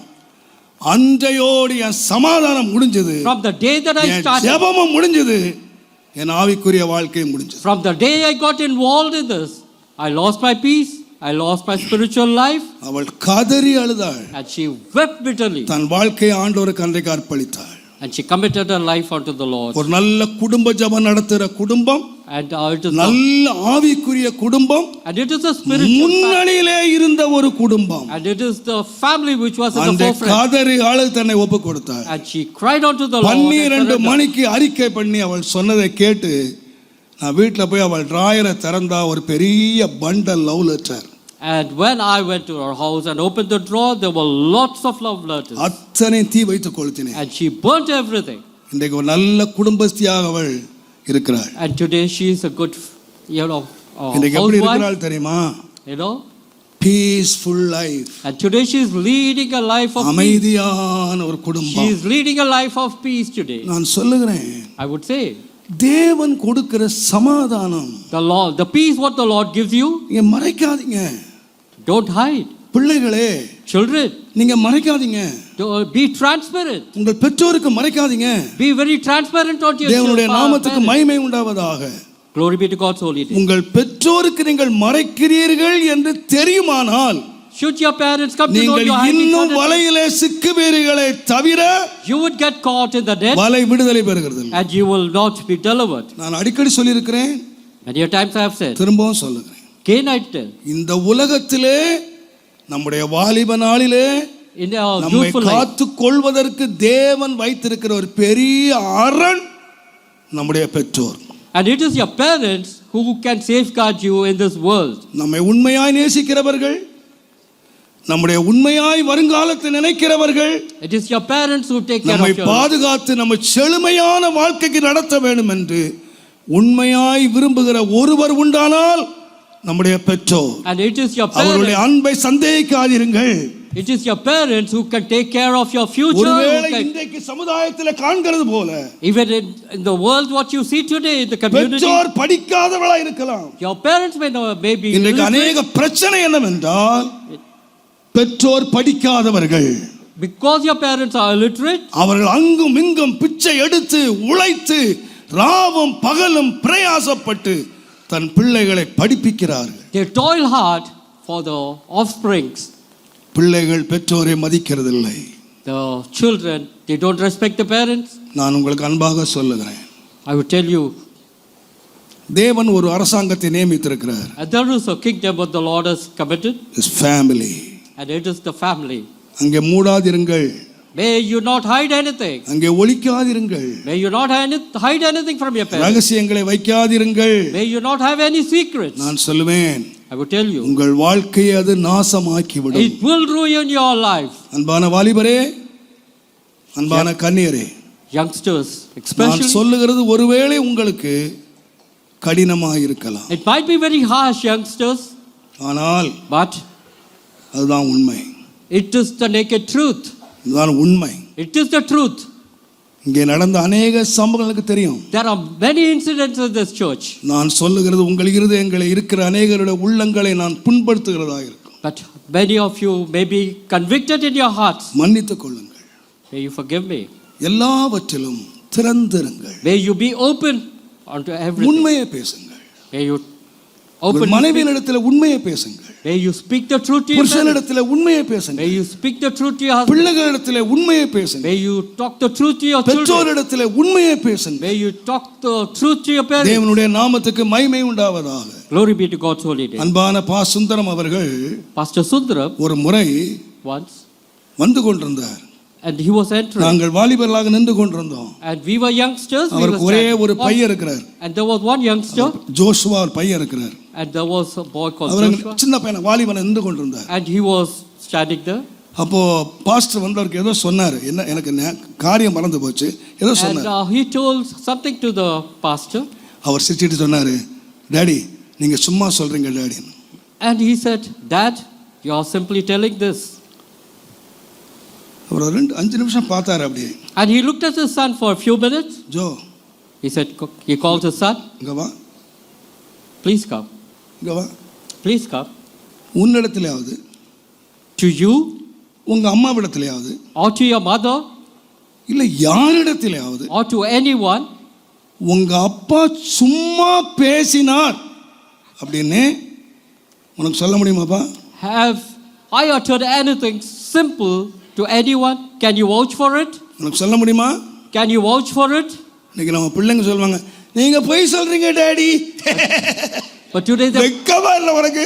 அன்றையோடு என் சமாதானம் முடிஞ்சது, From the day that I N started, ஜெபமும் முடிஞ்சது, என் ஆவிக்குரிய வாழ்க்கையும் முடிஞ்சது. from the day I got involved in this, I lost my peace, I lost my spiritual life, அவள் கதறி அழுதாள். and she wept bitterly. தன் வாழ்க்கையை ஆண்டவருக்கு அன்றைக்கு அர்ப்பணித்தாள். And she committed her life unto the Lord. ஒரு நல்ல குடும்ப ஜெபம் நடத்துகிற குடும்பம், And it is நல்ல ஆவிக்குரிய குடும்பம், and it is a spiritual family. முன்னணியிலே இருந்த ஒரு குடும்பம். And it is the family which was in the அந்த forefront. கதறி அழுது தன்னை ஒப்பு கொடுத்தாள். And she cried unto the Lord. 12 மணிக்கு அறிக்கை பண்ணி அவள் சொன்னதை கேட்டு நான் வீட்டில் போய் அவள் டிராயரை திறந்தா ஒரு பெரிய bundle love letter. And when I went to her house and opened the drawer, there were lots of love letters. அத்தனை தீ வைத்து கொளுத்தினேன். And she burnt everything. இன்றைக்கு ஒரு நல்ல குடும்பஸ்தியாக அவள் இருக்கிறாள். And today she is a good, இன்றைக்கு எப்படி housewife. இருக்கிறாள் தெரியுமா? Peaceful life. And today she is leading a life of peace. அமைதியான ஒரு She குடும்பம். is leading a life of peace today. நான் சொல்லுகிறேன், I would say தேவன் கொடுக்கிற சமாதானம், the peace what the Lord gives you, நீங்க மறைக்காதீங்க. don't hide. பிள்ளைகளே, Children, நீங்க மறைக்காதீங்க. be transparent. உங்கள் பெற்றோருக்கு மறைக்காதீங்க. Be very transparent on your தேவனுடைய children. நாமத்துக்கு மகிமை உண்டாவதாக. Glory be to God's holy name. உங்கள் பெற்றோருக்கு நீங்கள் மறைக்கிறீர்கள் என்று தெரியுமானால் Should your parents come to know நீங்கள் you are hiding இன்னும் certain வலையிலே சிக்குவீர்களே தவிர things, you would get caught in the net வலை விடுதலை பெறுகிறது இல்லை. and you will not be delivered. நான் அடிக்கடி சொல்லியிருக்கிறேன், Many a times I have said, திரும்பவும் சொல்லுகிறேன், again I tell, இந்த உலகத்திலே நம்முடைய வாலிப நாளிலே in our நம்மை youthful life, காத்து கொள்வதற்கு தேவன் வைத்திருக்கிற ஒரு பெரிய அரண் நம்முடைய பெற்றோர். and it is your parents who can safeguard you in this world. நம்மை உண்மையாய் நேசிக்கிறவர்கள், நம்முடைய உண்மையாய் வருங்காலத்தை நினைக்கிறவர்கள், It is your parents who take care நம்மை of you. பாதுகாத்து நம்ம செழுமையான வாழ்க்கைக்கு நடத்த வேண்டும் என்று உண்மையாய் விரும்புகிற ஒருவர் உண்டானால் நம்முடைய பெற்றோர். And it is your அவருடைய parents. அன்பை சந்தேகிக்காதீர்கள். It is your parents who can take care of your future. ஒருவேளை இன்றைக்கு சமுதாயத்தில் காண்கிறது போல Even in the world, what you see today in the community, பெற்றோர் படிக்காதவர்களாய் இருக்கலாம். your parents may be இன்றைக்கு illiterate. அநேக பிரச்சனை என்னவென்றால் பெற்றோர் படிக்காதவர்கள். Because your parents are illiterate, அவர்கள் அங்கும் இங்கும் பிச்சை எடுத்து உழைத்து ராவும் பகலும் பிரயாசப்பட்டு தன் பிள்ளைகளை படிப்பிக்கிறார்கள். they toil hard for the offsprings. பிள்ளைகள் பெற்றோரை மதிக்கிறதில்லை. The children, they don't respect the parents. நான் உங்களுக்கு அன்பாக சொல்லுகிறேன், I would tell you, தேவன் ஒரு அரசாங்கத்தை நியமித்திருக்கிறார். and there is a kingdom what the Lord has committed, His family. and it is the family. அங்கே மூடாதிருங்கள், May you not hide anything. அங்கே ஒளிக்காதிருங்கள், May you not hide anything from your parents. ரகசியங்களை வைக்காதிருங்கள். May you not have any secrets. நான் சொல்லுவேன், I would tell you, உங்கள் வாழ்க்கையை அது நாசமாக்கிவிடும். it will ruin your life. அன்பான வாலிபரே, அன்பான கன்னியரே, Youngsters, நான் especially, சொல்லுகிறது ஒருவேளை உங்களுக்கு கடினமாக இருக்கலாம், it might be very harsh, youngsters, ஆனால் but அதுதான் உண்மை. it is the naked truth. இதுதான் உண்மை. It is the truth. இங்கே நடந்த அநேக சம்பவங்களுக்கு தெரியும். There are many incidents in this church. நான் சொல்லுகிறது உங்கள் இருதயங்களை இருக்கிற அநேகருடைய உள்ளங்களை நான் புண்படுத்துகிறதாக இருக்கும். But many of you may be convicted in your hearts. மன்னித்துக் கொள்ளுங்கள். May you forgive me. எல்லாவற்றிலும் திறந்திருங்கள். May you be open unto everything. உண்மையை பேசுங்கள். May you உங்கள் open. மனைவியினிடத்தில் உண்மையை பேசுங்கள். May you speak the truth to your parents. புருஷனிடத்தில் உண்மையை பேசுங்கள். May you speak the truth to your husband. பிள்ளைகளிடத்தில் உண்மையை பேசுங்கள். May you talk the truth to your children. பெற்றோரிடத்தில் உண்மையை பேசுங்கள். May you talk the truth to your parents. தேவனுடைய நாமத்துக்கு மகிமை உண்டாவதாக. Glory be to God's holy name. அன்பான பா சுந்தரம் அவர்கள் Pastor Sundaram ஒரு முறை once, வந்து கொண்டிருந்தார். and he was entering, நாங்கள் வாலிபர்களாக நின்று கொண்டிருந்தோம். and we were youngsters. We were அவருக்கு ஒரே ஒரு standing. பையன் இருக்கிறார். And there was one youngster, Joshua ஒரு பையன் இருக்கிறார். and there was a boy called our Joshua, சின்ன பையன் வாலிபன் நின்று கொண்டிருந்தார். and he was standing there. அப்போ பாஸ்டர் வந்து அவருக்கு ஏதோ சொன்னார். என்ன எனக்கு காரியம் மறந்து போச்சு. ஏதோ And சொன்னார். he told something to the pastor, அவர் சிரிச்சிட்டு சொன்னாரு, டாடி நீங்க சும்மா சொல்றீங்க daddy. and he said, Dad, you are simply telling this. அவர் 5 நிமிஷம் பார்த்தாரு அப்படியே. And he looked at his son for a few minutes. Joe He said, he called his son, இங்க வா, please come, இங்க வா. please come. உன்னிடத்திலேயாவது, To you உங்க அம்மாவிடத்திலேயாவது, or to your mother இல்ல யாரிடத்திலேயாவது or to anyone, உங்க அப்பா சும்மா பேசினார் அப்படின்னு உனக்கு சொல்ல முடியுமாப்பா? have I uttered anything simple to anyone? Can you vouch for it? உனக்கு சொல்ல முடியுமா? Can you vouch for it? இன்னைக்கு நம்ம பிள்ளைங்க சொல்லுவாங்க, நீங்க போய் சொல்றீங்க டாடி. But today வெக்கமா இல்ல உனக்கு?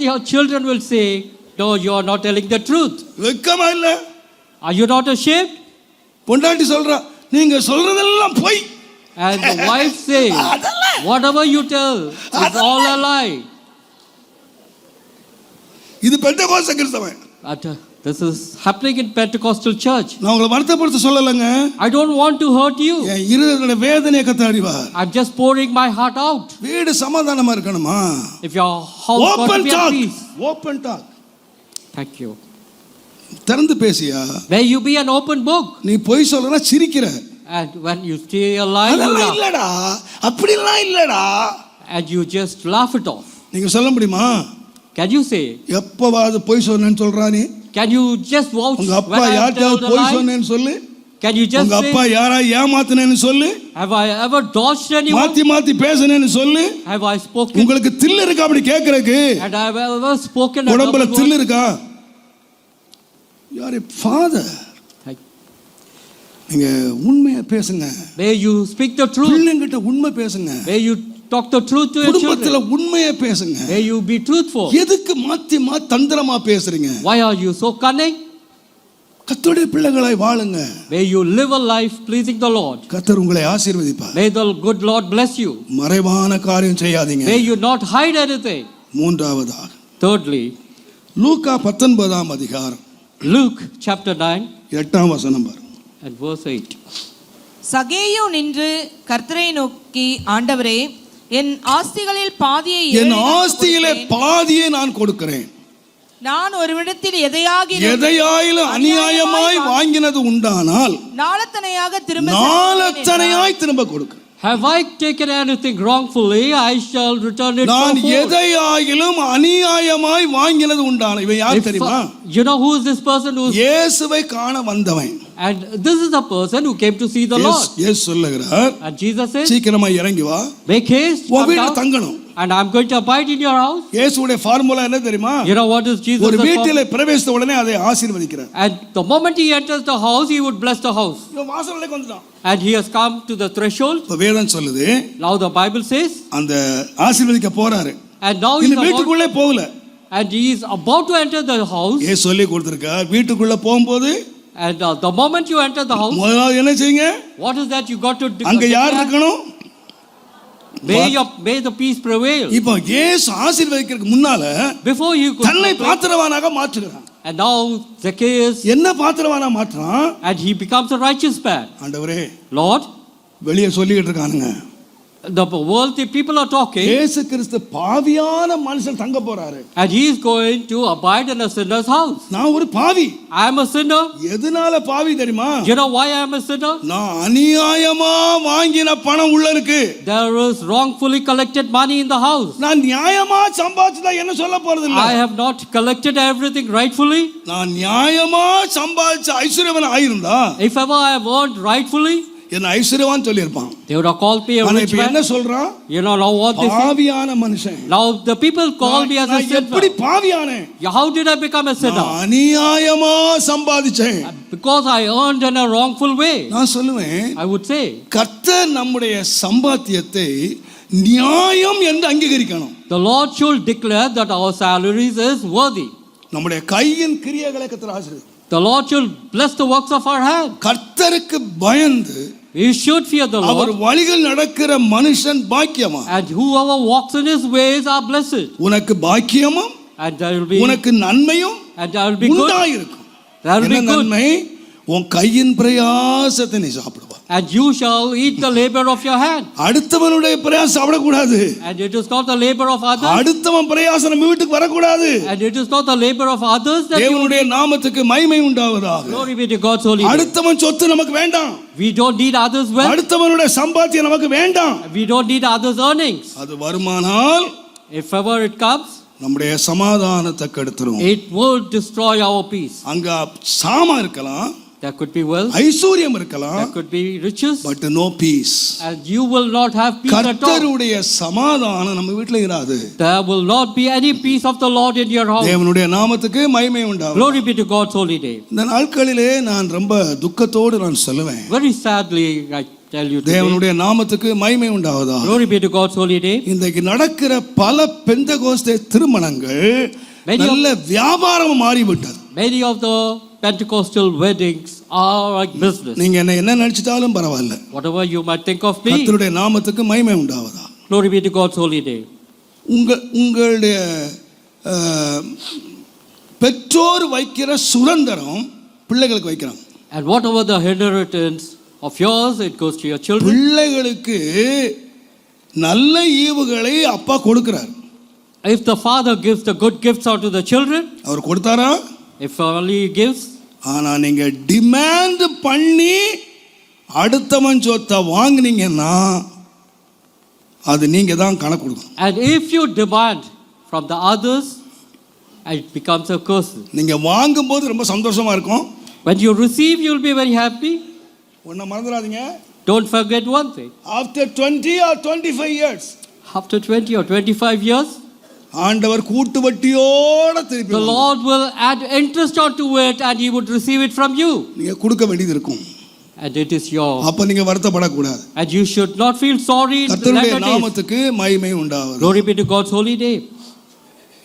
your children will say, no, you are not telling the truth. வெக்கமா இல்ல? Are you not ashamed? பொண்டாட்டி சொல்றா, நீங்க சொல்றதெல்லாம் பொய். And the wife says, whatever you tell is all a lie. இது பெந்தெகோஸ்தே கிறிஸ்தவன். But this is happening in Pentecostal church. நான் உங்களை வருத்தப்படுத்த சொல்லலங்க. I don't want to hurt you. என் இருதயத்தோட வேதனையை கர்த்தர் அறிவார். I'm just pouring my heart out. வீடு சமாதானமா இருக்கணுமா? If your house got to Open be at talk. peace. Open talk. Thank you. திறந்து பேசியா? May you be an open book. நீ பொய் சொல்றனா சிரிக்கிற. And when you say a lie, you அதெல்லாம் laugh. இல்லடா, அப்படிலாம் இல்லடா. And you just laugh it off. நீங்க சொல்ல முடியுமா? Can you say? எப்பவாவது பொய் சொன்னேன்னு சொல்றா நீ? Can you just vouch உங்க when அப்பா I have யார்கிட்டயாவது told a பொய் lie? சொன்னேன்னு சொல்லு. Can you just உங்க அப்பா say, யாரா ஏமாத்துனேன்னு சொல்லு. have I ever dodged anyone? மாத்தி மாத்தி பேசுனேன்னு சொல்லு. Have I spoken? உங்களுக்கு தில் இருக்கா அப்படி கேக்குறதுக்கு? And I have ever spoken a உடம்புல double தில் word? இருக்கா? You are a father. நீங்க உண்மையை பேசுங்க. May you speak the truth. பிள்ளைங்கிட்ட உண்மை பேசுங்க. May you talk the truth to your குடும்பத்துல children. உண்மையை பேசுங்க. May you be truthful. எதுக்கு மாத்தி தந்திரமா பேசுறீங்க? Why are you so cunning? கர்த்தருடைய பிள்ளைகளாய் வாழுங்க. May you live a life pleasing the Lord. கர்த்தர் உங்களை ஆசீர்வதிப்பார். May the good Lord bless you. மறைவான காரியம் செய்யாதீங்க. May you not hide anything. மூன்றாவதாக Thirdly, லூக்கா 19 அதிகாரம் Luke chapter 9 8ஆம் வசனம் பாருங்க. and verse 8. சகேயு நின்று கர்த்தரை நோக்கி, ஆண்டவரே, என் ஆஸ்திகளில் பாதியை என் ஏழைகளுக்கு ஆஸ்தியிலே கொடுப்பேன். பாதியை நான் கொடுக்கிறேன். நான் ஒருவிடத்தில் எதையாயிலும் அநியாயமாய் வாங்கினது உண்டானால் நாளத்தனையாக திரும்ப நாளத்தனையாய் திரும்ப கொடுக்கிறேன். Have I taken anything wrongfully? I shall return it நான் fourfold. எதையாயிலும் அநியாயமாய் வாங்கினது உண்டான. இவன் யார் தெரியுமா? You know who is this person who is, இயேசுவை காண வந்தவன். and this is the person who came to see the Lord. இயேசு சொல்லுகிறார், And Jesus says, சீக்கிரமா இறங்கி வா, make haste, உன் come வீட்டுல down, தங்கணும். and I'm going to abide in your house. இயேசுவுடைய ஃபார்முலா என்ன தெரியுமா? You know what is Jesus? ஒரு வீட்டிலே பிரவேசித்த உடனே அதை ஆசீர்வதிக்கிறார். And the moment he enters the house, he would bless the house. இவன் வாசல் வரைக்கும் வந்துட்டான். And he has come to the threshold. இப்ப வேதம் சொல்லுது, Now the Bible says, அந்த ஆசீர்வதிக்க போறாரு. and now he is இந்த about, வீட்டுக்குள்ளே போகல. and he is about to enter the house. இயேசு சொல்லி கொடுத்திருக்கார், வீட்டுக்குள்ள போகும்போது And the moment you enter the house, முதலாவது என்ன செய்யுங்க? what is that you got to do? அங்க யார் இருக்கணும்? May the peace prevail. இப்போ இயேசு ஆசீர்வதிக்கிறதுக்கு முன்னால Before you could, தன்னை பாத்திரவானாக மாற்றுகிறான். and now Zacchaeus, என்ன பாத்திரவானா மாற்றுறான்? and he becomes a righteous man. ஆண்டவரே, Lord, வெளியே சொல்லிட்டு இருக்கானுங்க, the world, the people are talking, இயேசு கிறிஸ்து பாவியான மனுஷன் தங்க போறாரு. and he is going to abide in a sinner's house. நான் ஒரு பாவி. I am a sinner. எதனால பாவி தெரியுமா? You know why I am a sinner? நான் அநியாயமா வாங்கின பணம் உள்ள இருக்கு. There is wrongfully collected money in the house. நான் நியாயமா சம்பாதிச்சதா என்ன சொல்ல போறது இல்ல. I have not collected everything rightfully. நான் நியாயமா சம்பாதிச்ச ஐஸ்வர்யவன் ஆயிருந்தா If ever I have earned rightfully, என்ன ஐஸ்வர்யவான் சொல்லியிருப்பான். they would have called me a ஆனா rich இப்ப என்ன man. சொல்றான்? You know now what they say? பாவியான மனுஷன். Now the people call me as a நான் எப்படி sinner. பாவியானேன்? How did I become a sinner? நான் அநியாயமா சம்பாதிச்சேன். Because I earned in a wrongful way. நான் சொல்லுவேன், I would say, கர்த்தர் நம்முடைய சம்பாத்தியத்தை நியாயம் என்று அங்கீகரிக்கணும். the Lord should declare that our salaries is worthy. நம்முடைய கையின் கிரியைகளை கர்த்தர் ஆசீர்வதி. The Lord should bless the works of our hand. கர்த்தருக்கு பயந்து We should fear the our Lord, வழிகள் நடக்கிற மனுஷன் பாக்கியமா. and whoever walks in his ways are blessed. உனக்கு பாக்கியமும் And there will be, உனக்கு நன்மையும் and there will be good. உண்டாயிருக்கும். There will be என்ன good. நன்மை? உன் கையின் பிரயாசத்தை நீ சாப்பிடுவா. And you shall eat the labor of your hand. அடுத்தவனுடைய பிரயாசம் சாப்பிடக்கூடாது. And it is not the labor of others. அடுத்தவன் பிரயாசம் நம்ம வீட்டுக்கு வரக்கூடாது. And it is not the labor of others that you. தேவனுடைய நாமத்துக்கு மகிமை உண்டாவதாக. Glory be to God's holy name. அடுத்தவன் சொத்து நமக்கு வேண்டாம். We don't need others' wealth. அடுத்தவனுடைய சம்பாத்தியம் நமக்கு வேண்டாம். We don't need others' earnings. அது வருமானால் If ever it comes, நம்முடைய சமாதானத்தை கெடுத்துரும். it will destroy our peace. அங்க சாமா இருக்கலாம், There could be wealth, ஐஸ்வர்யம் இருக்கலாம், there could be riches, but no peace. and you will not have peace at all. கர்த்தருடைய சமாதானம் நம்ம வீட்ல இராது. There will not be any peace of the Lord in your house. தேவனுடைய நாமத்துக்கு மகிமை உண்டாகும். Glory be to God's holy name. இந்த நாட்களிலே நான் ரொம்ப துக்கத்தோடு நான் சொல்லுவேன், Very sadly, I tell you today, தேவனுடைய நாமத்துக்கு மகிமை உண்டாவதா. glory be to God's holy name. இன்றைக்கு நடக்கிற பல பெந்தகோஸ்தே திருமணங்கள் Many of- நல்ல வியாபாரம் மாறிவிட்டது. Many of the Pentecostal weddings are like business. நீங்க என்ன நினைச்சிட்டாலும் பரவாயில்ல, Whatever you might think of me, கர்த்தருடைய நாமத்துக்கு மகிமை உண்டாவதா. glory be to God's holy name. உங்களுடைய பெற்றோர் வைக்கிற சுதந்திரம் பிள்ளைகளுக்கு வைக்கிறாங்க. And whatever the inheritance of yours, it goes to your children. பிள்ளைகளுக்கு நல்ல ஈவுகளை அப்பா கொடுக்கிறார். If the father gives the good gifts out to the children, அவர் கொடுத்தாரா? if only he gives, ஆனா நீங்க டிமாண்ட் பண்ணி அடுத்தவன் சொத்தை வாங்குனீங்கன்னா அது நீங்க தான் கணக்கு கொடுக்கணும். and if you demand from the others, it becomes a curse. நீங்க வாங்கும்போது ரொம்ப சந்தோஷமா இருக்கும். When you receive, you will be very happy. ஒன்ன மறந்துடாதீங்க, Don't forget one thing. after 20 or 25 years After 20 or 25 years, ஆண்டவர் கூட்டு வட்டியோட திருப்பி the Lord will add interest onto it, and he would receive it from you. நீங்க கொடுக்க வேண்டியது இருக்கும். And it is yours. அப்ப நீங்க வருத்தப்படக்கூடாது. And you should not feel sorry in the கர்த்தருடைய latter days. நாமத்துக்கு மகிமை உண்டாவது. Glory be to God's holy name.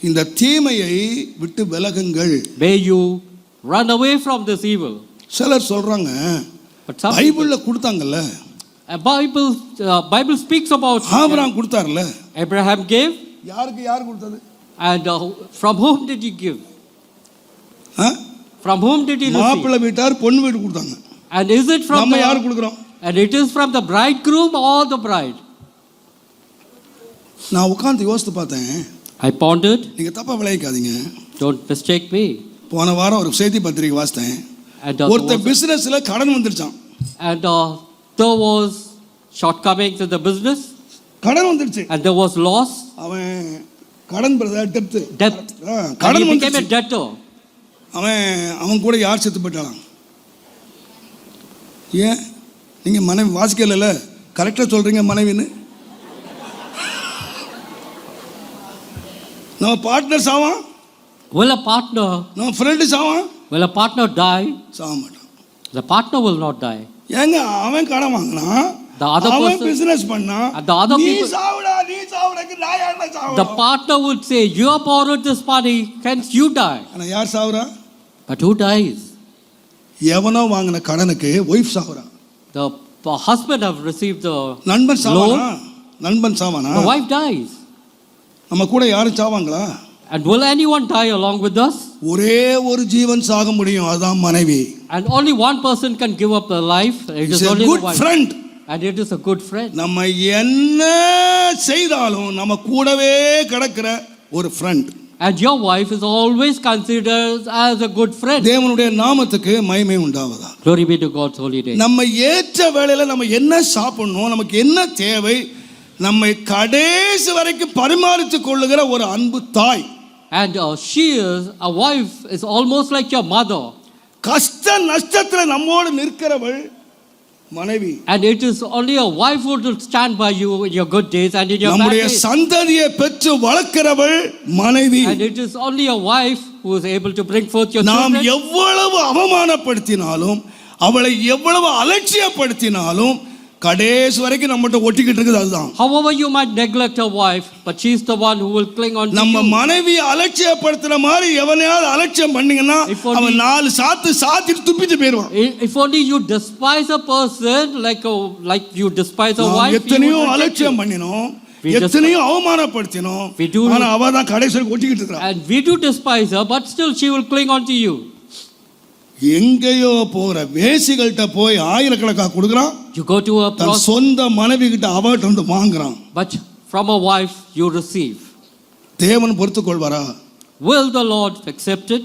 இந்த தீமையை விட்டு விலகுங்கள். May you run away from this evil. சிலர் சொல்றாங்க, But some பைபிள்ல கொடுத்தாங்கல்ல, Bible speaks about ஆபிரகாம் கொடுத்தார்ல, Abraham gave, யார் கொடுத்தது? and from whom did he give? From whom did he receive? மாப்பிள்ளை வீட்டார் பொண்ணு வீடு கொடுத்தாங்க. And is it from நம்ம யார் the, கொடுக்கிறோம்? and it is from the bridegroom or the bride? நான் உட்காந்து யோசித்து பார்த்தேன். I pondered. நீங்க தப்பா விளைவிக்காதீங்க. Don't mistake me. போன வாரம் ஒரு செய்தி பத்திரிகை வாசித்தேன். And ஒருத்தர் பிசினஸ்ல கடன் வந்துருச்சான். there was shortcomings in the business. கடன் வந்துருச்சு. And there was loss. அவன் கடன் பிரதர் Debt. கடன் And he became a வந்துருச்சு. debtor. அவன் கூட யார் செத்து போயிட்டாலாம்? ஏன் நீங்க மனைவி வாசிக்கல கரெக்டா சொல்றீங்க மனைவின்னு? நம்ம பார்ட்னர் சாவான், Will a partner, நம்ம ஃப்ரெண்டு சாவான், will a partner die? சாவ மாட்டான். The partner will not die. ஏங்க அவன் கடன் வாங்கினான், The other அவன் person, பிசினஸ் பண்ணான், and the other நீ people, சாவுடா நீ சாவுடக்கு நான் யாரா the சாவுடா? partner would say, you have borrowed this money, hence you die. ஆனா யார் சாவுறா? But who dies? எவனோ வாங்கின கடனுக்கு wife சாவுறா. The husband have received the நண்பன் சாவானா? loan, நண்பன் சாவானா? the wife dies. நம்ம கூட யாரும் சாவாங்களா? And will anyone die along with us? ஒரே ஒரு ஜீவன் சாக முடியும், அதுதான் மனைவி. And only one person can give up their life. It It's is a only good the wife. friend. And it is a good friend. நம்ம என்ன செய்தாலும் நம்ம கூடவே கிடக்கிற ஒரு friend. And your wife is always considered as a good friend. தேவனுடைய நாமத்துக்கு மகிமை உண்டாவதா. Glory be to God's holy name. நம்ம ஏற்ற வேளையில நம்ம என்ன சாப்பிடணும், நமக்கு என்ன தேவை, நம்மை கடைசி வரைக்கும் பரிமாறித்து கொள்ளுகிற ஒரு அன்பு தாய். And she is, a wife is almost like your mother. கஷ்ட நஷ்டத்துல நம்மோடு நிற்கிறவள் மனைவி. And it is only a wife who will stand by you in your good days and in your bad நம்முடைய days. சந்ததியை பெற்று வளர்க்கிறவள் மனைவி. And it is only a wife who is able to bring forth your நாம் children. எவ்வளவு அவமானப்படுத்தினாலும் அவளை எவ்வளவு அலட்சியப்படுத்தினாலும் கடைசி வரைக்கும் நம்மகிட்ட ஒட்டிக்கிட்டு இருக்குது அதுதான். However you might neglect your wife, but she is the one who will cling on to நம்ம you. மனைவியை அலட்சியப்படுத்துற மாதிரி எவனையாவது அலட்சியம் பண்ணீங்கன்னா If only- அவன் 4 சாத்திட்டு துப்பிட்டு போயிடுவான். If only you despise a person like you despise a நாம் wife, he எத்தனையோ will reject அலட்சியம் you. பண்ணினோம், We எத்தனையோ அவமானப்படுத்தினோம், We do- ஆனா அவ தான் கடைசி வரைக்கும் ஒட்டிக்கிட்டு இருக்கா. And we do despise her, but still she will cling on to you. எங்கேயோ போற வேசிகள்கிட்ட போய் ஆயிரக்கணக்காக கொடுக்குறான், You go to a தன் சொந்த மனைவி கிட்ட அவட்ட வந்து வாங்குறான். but from a wife you receive. தேவன் பொறுத்துக் கொள்வாரா? Will the Lord accept it?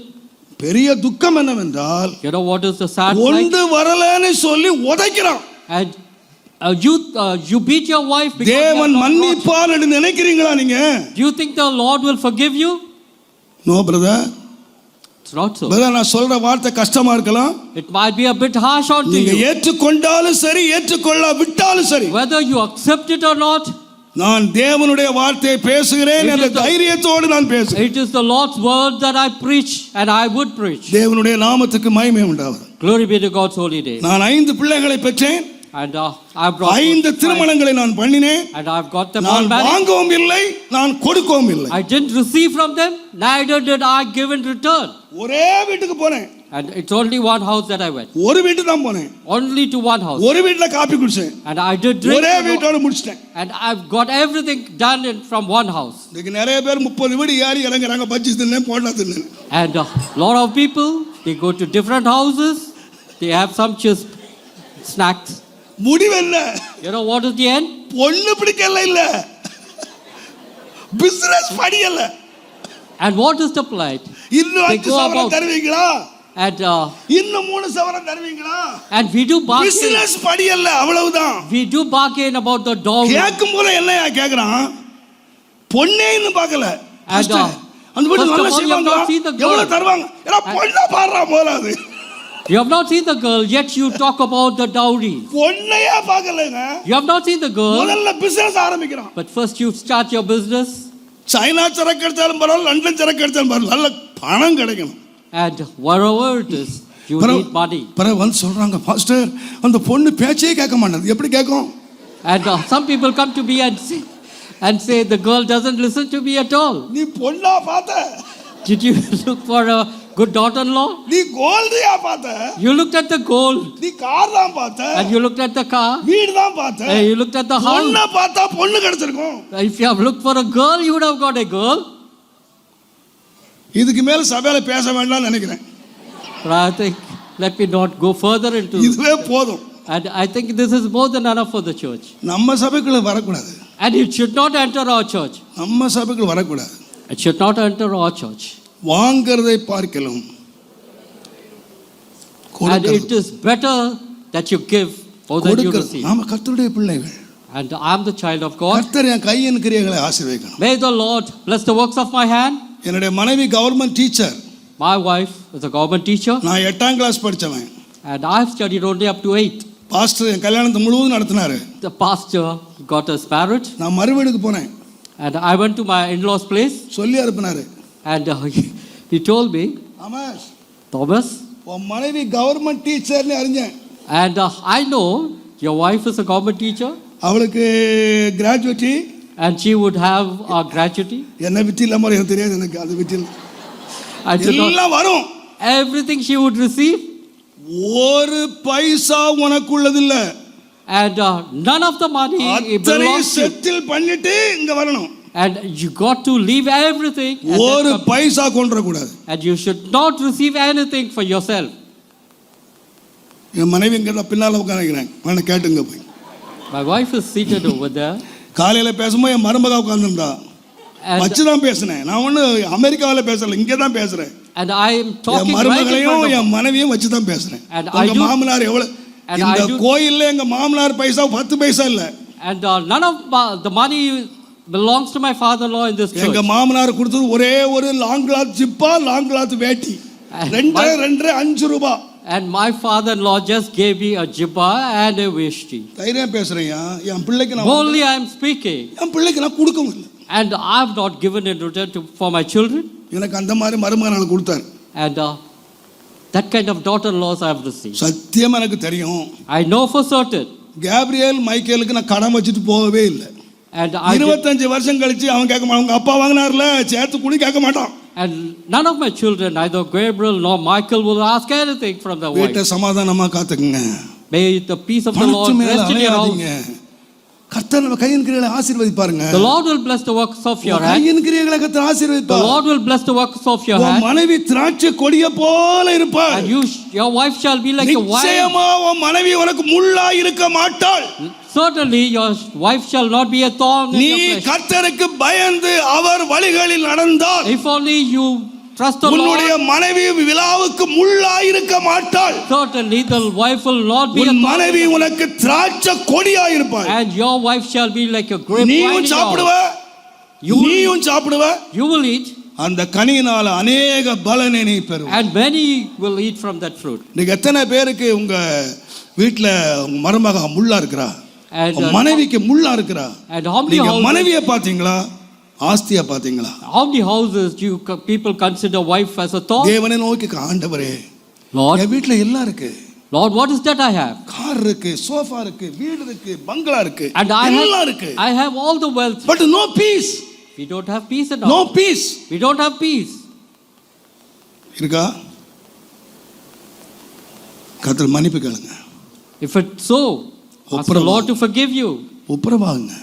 பெரிய துக்கம் என்னவென்றால் You know what is the sad thing? ஒன்று வரலன்னு சொல்லி உதைக்கிறான். And you beat your wife because you have தேவன் not brought- மன்னிப்பார் என்று நினைக்கிறீங்களா நீங்க? Do you think the Lord will forgive you? No brother. It's not so. Brother, நான் சொல்ற வார்த்தை கஷ்டமா இருக்கலாம். It might be a bit harsh on to நீங்க you. ஏற்றுக்கொண்டாலும் சரி ஏற்றுக்கொள்ளா விட்டாலும் சரி, Whether you accept it or not, நான் தேவனுடைய வார்த்தையை பேசுகிறேன் என்ற தைரியத்தோடு நான் பேசுகிறேன். it is the Lord's word that I preach and I would preach. தேவனுடைய நாமத்துக்கு மகிமை உண்டாவது. Glory be to God's holy name. நான் 5 பிள்ளைகளை பெற்றேன், And I've brought 5 திருமணங்களை நான் பண்ணினேன். and I've got them all நான் married. வாங்கவும் இல்லை, நான் கொடுக்கவும் இல்லை. I didn't receive from them, neither did I give in return. ஒரே வீட்டுக்கு போனேன், And it's only one house that I went. ஒரு வீட்டுக்கு தான் போனேன், Only to one house. ஒரு வீட்டுல காபி குடிச்சேன், And I did drink. ஒரே வீட்டோட முடிச்சிட்டேன். And I've got everything done from one house. இன்னைக்கு நிறைய பேர் 30 வீடு ஏறி இறங்குறாங்க, bajji தின்னேன், bonda தின்னேன். And a lot of people, they go to different houses, they have some just snacks. முடிவு என்ன? You know what is the end? பொண்ணு பிடிக்கல இல்ல, business படியல. And what is the plight? இன்னும் They 5 go சவரம் about- தருவீங்களா? And இன்னும் 3 சவரம் தருவீங்களா? we do bargain. பிசினஸ் படியல, அவ்வளவுதான். We do bargain about the dowry. கேட்கும் போது என்னையா கேக்குறான்? பொண்ணே இன்னும் பார்க்கல. And அந்த வீட்டு first of நல்லா all, you have செய்வாங்களா? not seen the girl. எவ்வளவு தருவாங்க? ஏன்னா பொண்ணா பாடுறா போலாது. You have not seen the girl, yet you talk about the dowry. பொண்ணையா பார்க்கலங்க. You have not seen the girl, முதல்ல பிசினஸ் ஆரம்பிக்கிறான். but first you start your business. China சரக்கு எடுத்தாலும் பரவாயில்ல, லண்டன் சரக்கு எடுத்தாலும் பரவாயில்ல, நல்ல பணம் கிடைக்கணும். And wherever it is, you need money. பிறகு வந்து சொல்றாங்க, பாஸ்டர் அந்த பொண்ணு பேச்சே கேட்க மாட்டேங்குது. எப்படி கேட்கும்? And some people come to me and say the girl doesn't listen to me at all. நீ பொண்ணா பார்த்த? Did you look for a good daughter-in-law? நீ கோல்டியா பார்த்த? You looked at the gold. நீ கார் தான் பார்த்த? And you looked at the car. வீடு தான் பார்த்த? And you looked at the house. பொண்ணை பார்த்தா பொண்ணு கிடைச்சிருக்கும். If you have looked for a girl, you would have got a girl. இதுக்கு மேல சபையில பேச வேண்டாம்னு நினைக்கிறேன். But I think, let me not go further into. இதுவே போதும். And I think this is more than enough for the church. நம்ம சபைக்குள்ள வரக்கூடாது. And it should not enter our church. நம்ம சபைக்கு வரக்கூடாது. It should not enter our church. வாங்கிறதை பார்க்கலாம். And it is better that you give more than you receive. நாம கர்த்தருடைய பிள்ளைகள். And I am the child of God. கர்த்தர் என் கையின் கிரியைகளை ஆசீர்வதிக்கணும். May the Lord bless the works of my hand. என்னுடைய மனைவி government teacher. My wife is a government teacher. நான் 8ஆம் கிளாஸ் படிச்சவன். And I have studied only up to 8. Pastor என் கல்யாணத்தை முழுவதும் நடத்தினாரு. The pastor got us married. நான் மறுவீடுக்கு போனேன். And I went to my in-laws' place. சொல்லி அனுப்பினாரு. And he told me, Amesh, Thomas, உன் மனைவி government டீச்சர்னு அறிஞ்சேன். and I know your wife is a government teacher. அவளுக்கு gratuity. And she would have a gratuity. என்ன விட்டு இல்லாம எனக்கு தெரியாது, எனக்கு அது விட்டு And she எல்லாம் வரும். everything she would receive. ஒரு பைசா உனக்குள்ளது இல்ல. And none of the money belongs to you. Settle பண்ணிட்டு இங்க வரணும். And you got to leave everything. ஒரு பைசா கொண்டு கூடாது. And you should not receive anything for yourself. என் மனைவி இங்க பின்னால உட்கார்ந்திருக்காங்க. நான் கேட்டுங்க போய். My wife is seated over there. காலையில பேசும்போது என் மருமகா உட்கார்ந்திருந்தா. வச்சுதான் பேசுனேன். நான் ஒண்ணு அமெரிக்காவில் பேசல, இங்கே தான் பேசுறேன். And I am talking right in மருமகளையும் front of என் மனைவியும் வச்சுதான் பேசுறேன். And உங்க மாமனார் எவ்வளவு? இந்த கோயில்ல எங்க மாமனார் பைசா 10 பைசா இல்ல. And none of the money belongs to my father-in-law in this church. எங்க மாமனார் கொடுத்தது ஒரே ஒரு லாங் கிளாத் ஜிப்பா, லாங் கிளாத் வேட்டி. 5 ரூபாய். And my father-in-law just gave me a jibba and a veshti. தைரியம் பேசுறேன்யா. என் பிள்ளைக்கு நான் Only I am speaking. என் பிள்ளைக்கு நான் கொடுக்கவும் இல்லை. And I have not given in return for my children. எனக்கு அந்த மாதிரி மருமகன் கொடுத்தார். And that kind of daughter-in-laws I have received. சத்தியமா எனக்கு தெரியும். I know for certain. Gabriel மைக்கேலுக்கு நான் கடன் வச்சுட்டு போகவே இல்லை. And 25 வருஷம் கழிச்சு அவன் கேட்க மாட்டான். அவங்க அப்பா வாங்கினார்ல சேர்த்து குடி கேட்க மாட்டான். And none of my children, neither Gabriel nor Michael, will ask anything from the wife. வீட்டை சமாதானமா காத்துக்குங்க. May the peace of the Lord rest in your house. கர்த்தர் நம்ம கையின் கிரியைகளை ஆசீர்வதிப்பாருங்க. The Lord will bless the works of your hand. கையின் கிரியைகளை கர்த்தர் ஆசீர்வதிப்பார். The Lord will bless the works of your hand. உன் மனைவி திராட்சை கொடியை போல இருப்பாள். And your wife shall be like a vine. நிச்சயமா உன் மனைவி உனக்கு முள்ளா இருக்க மாட்டாள். Certainly your wife shall not be a thorn in நீ your flesh. கர்த்தருக்கு பயந்து அவர் வழிகளில் நடந்தால் If only you trust the உன்னுடைய Lord, மனைவி விலாவுக்கு முள்ளா இருக்க மாட்டாள். certainly the wife will not be a உன் thorn. மனைவி உனக்கு திராட்சை கொடியா இருப்பாள். And your wife shall be like a grape vine. நீயும் சாப்பிடுவ, நீயும் சாப்பிடுவ. You will eat. அந்த கனியினால அநேக பலனை நீ பெறுவாய். And many will eat from that fruit. நீங்க எத்தனை பேருக்கு உங்க வீட்ல உங்க மருமக முள்ளா இருக்கறா? And மனைவிக்கு முள்ளா இருக்கறா? and how many நீங்க houses, மனைவியை பாத்தீங்களா? ஆஸ்தியா பாத்தீங்களா? how many houses do you people consider wife as a thorn? தேவனை நோக்கி ஆண்டவரே, Lord, என் வீட்ல எல்லாம் இருக்கு. Lord, what is that I have? Car இருக்கு, சோஃபா இருக்கு, வீடு இருக்கு, பங்களா இருக்கு, And எல்லாம் இருக்கு. I have all the wealth. But no peace. We don't have peace at all. No peace. We don't have peace. இருக்கா? கர்த்தர் மன்னிப்பு கேளுங்க. If it's so, ask the Lord to forgive you. ஒப்புரவாகுங்க.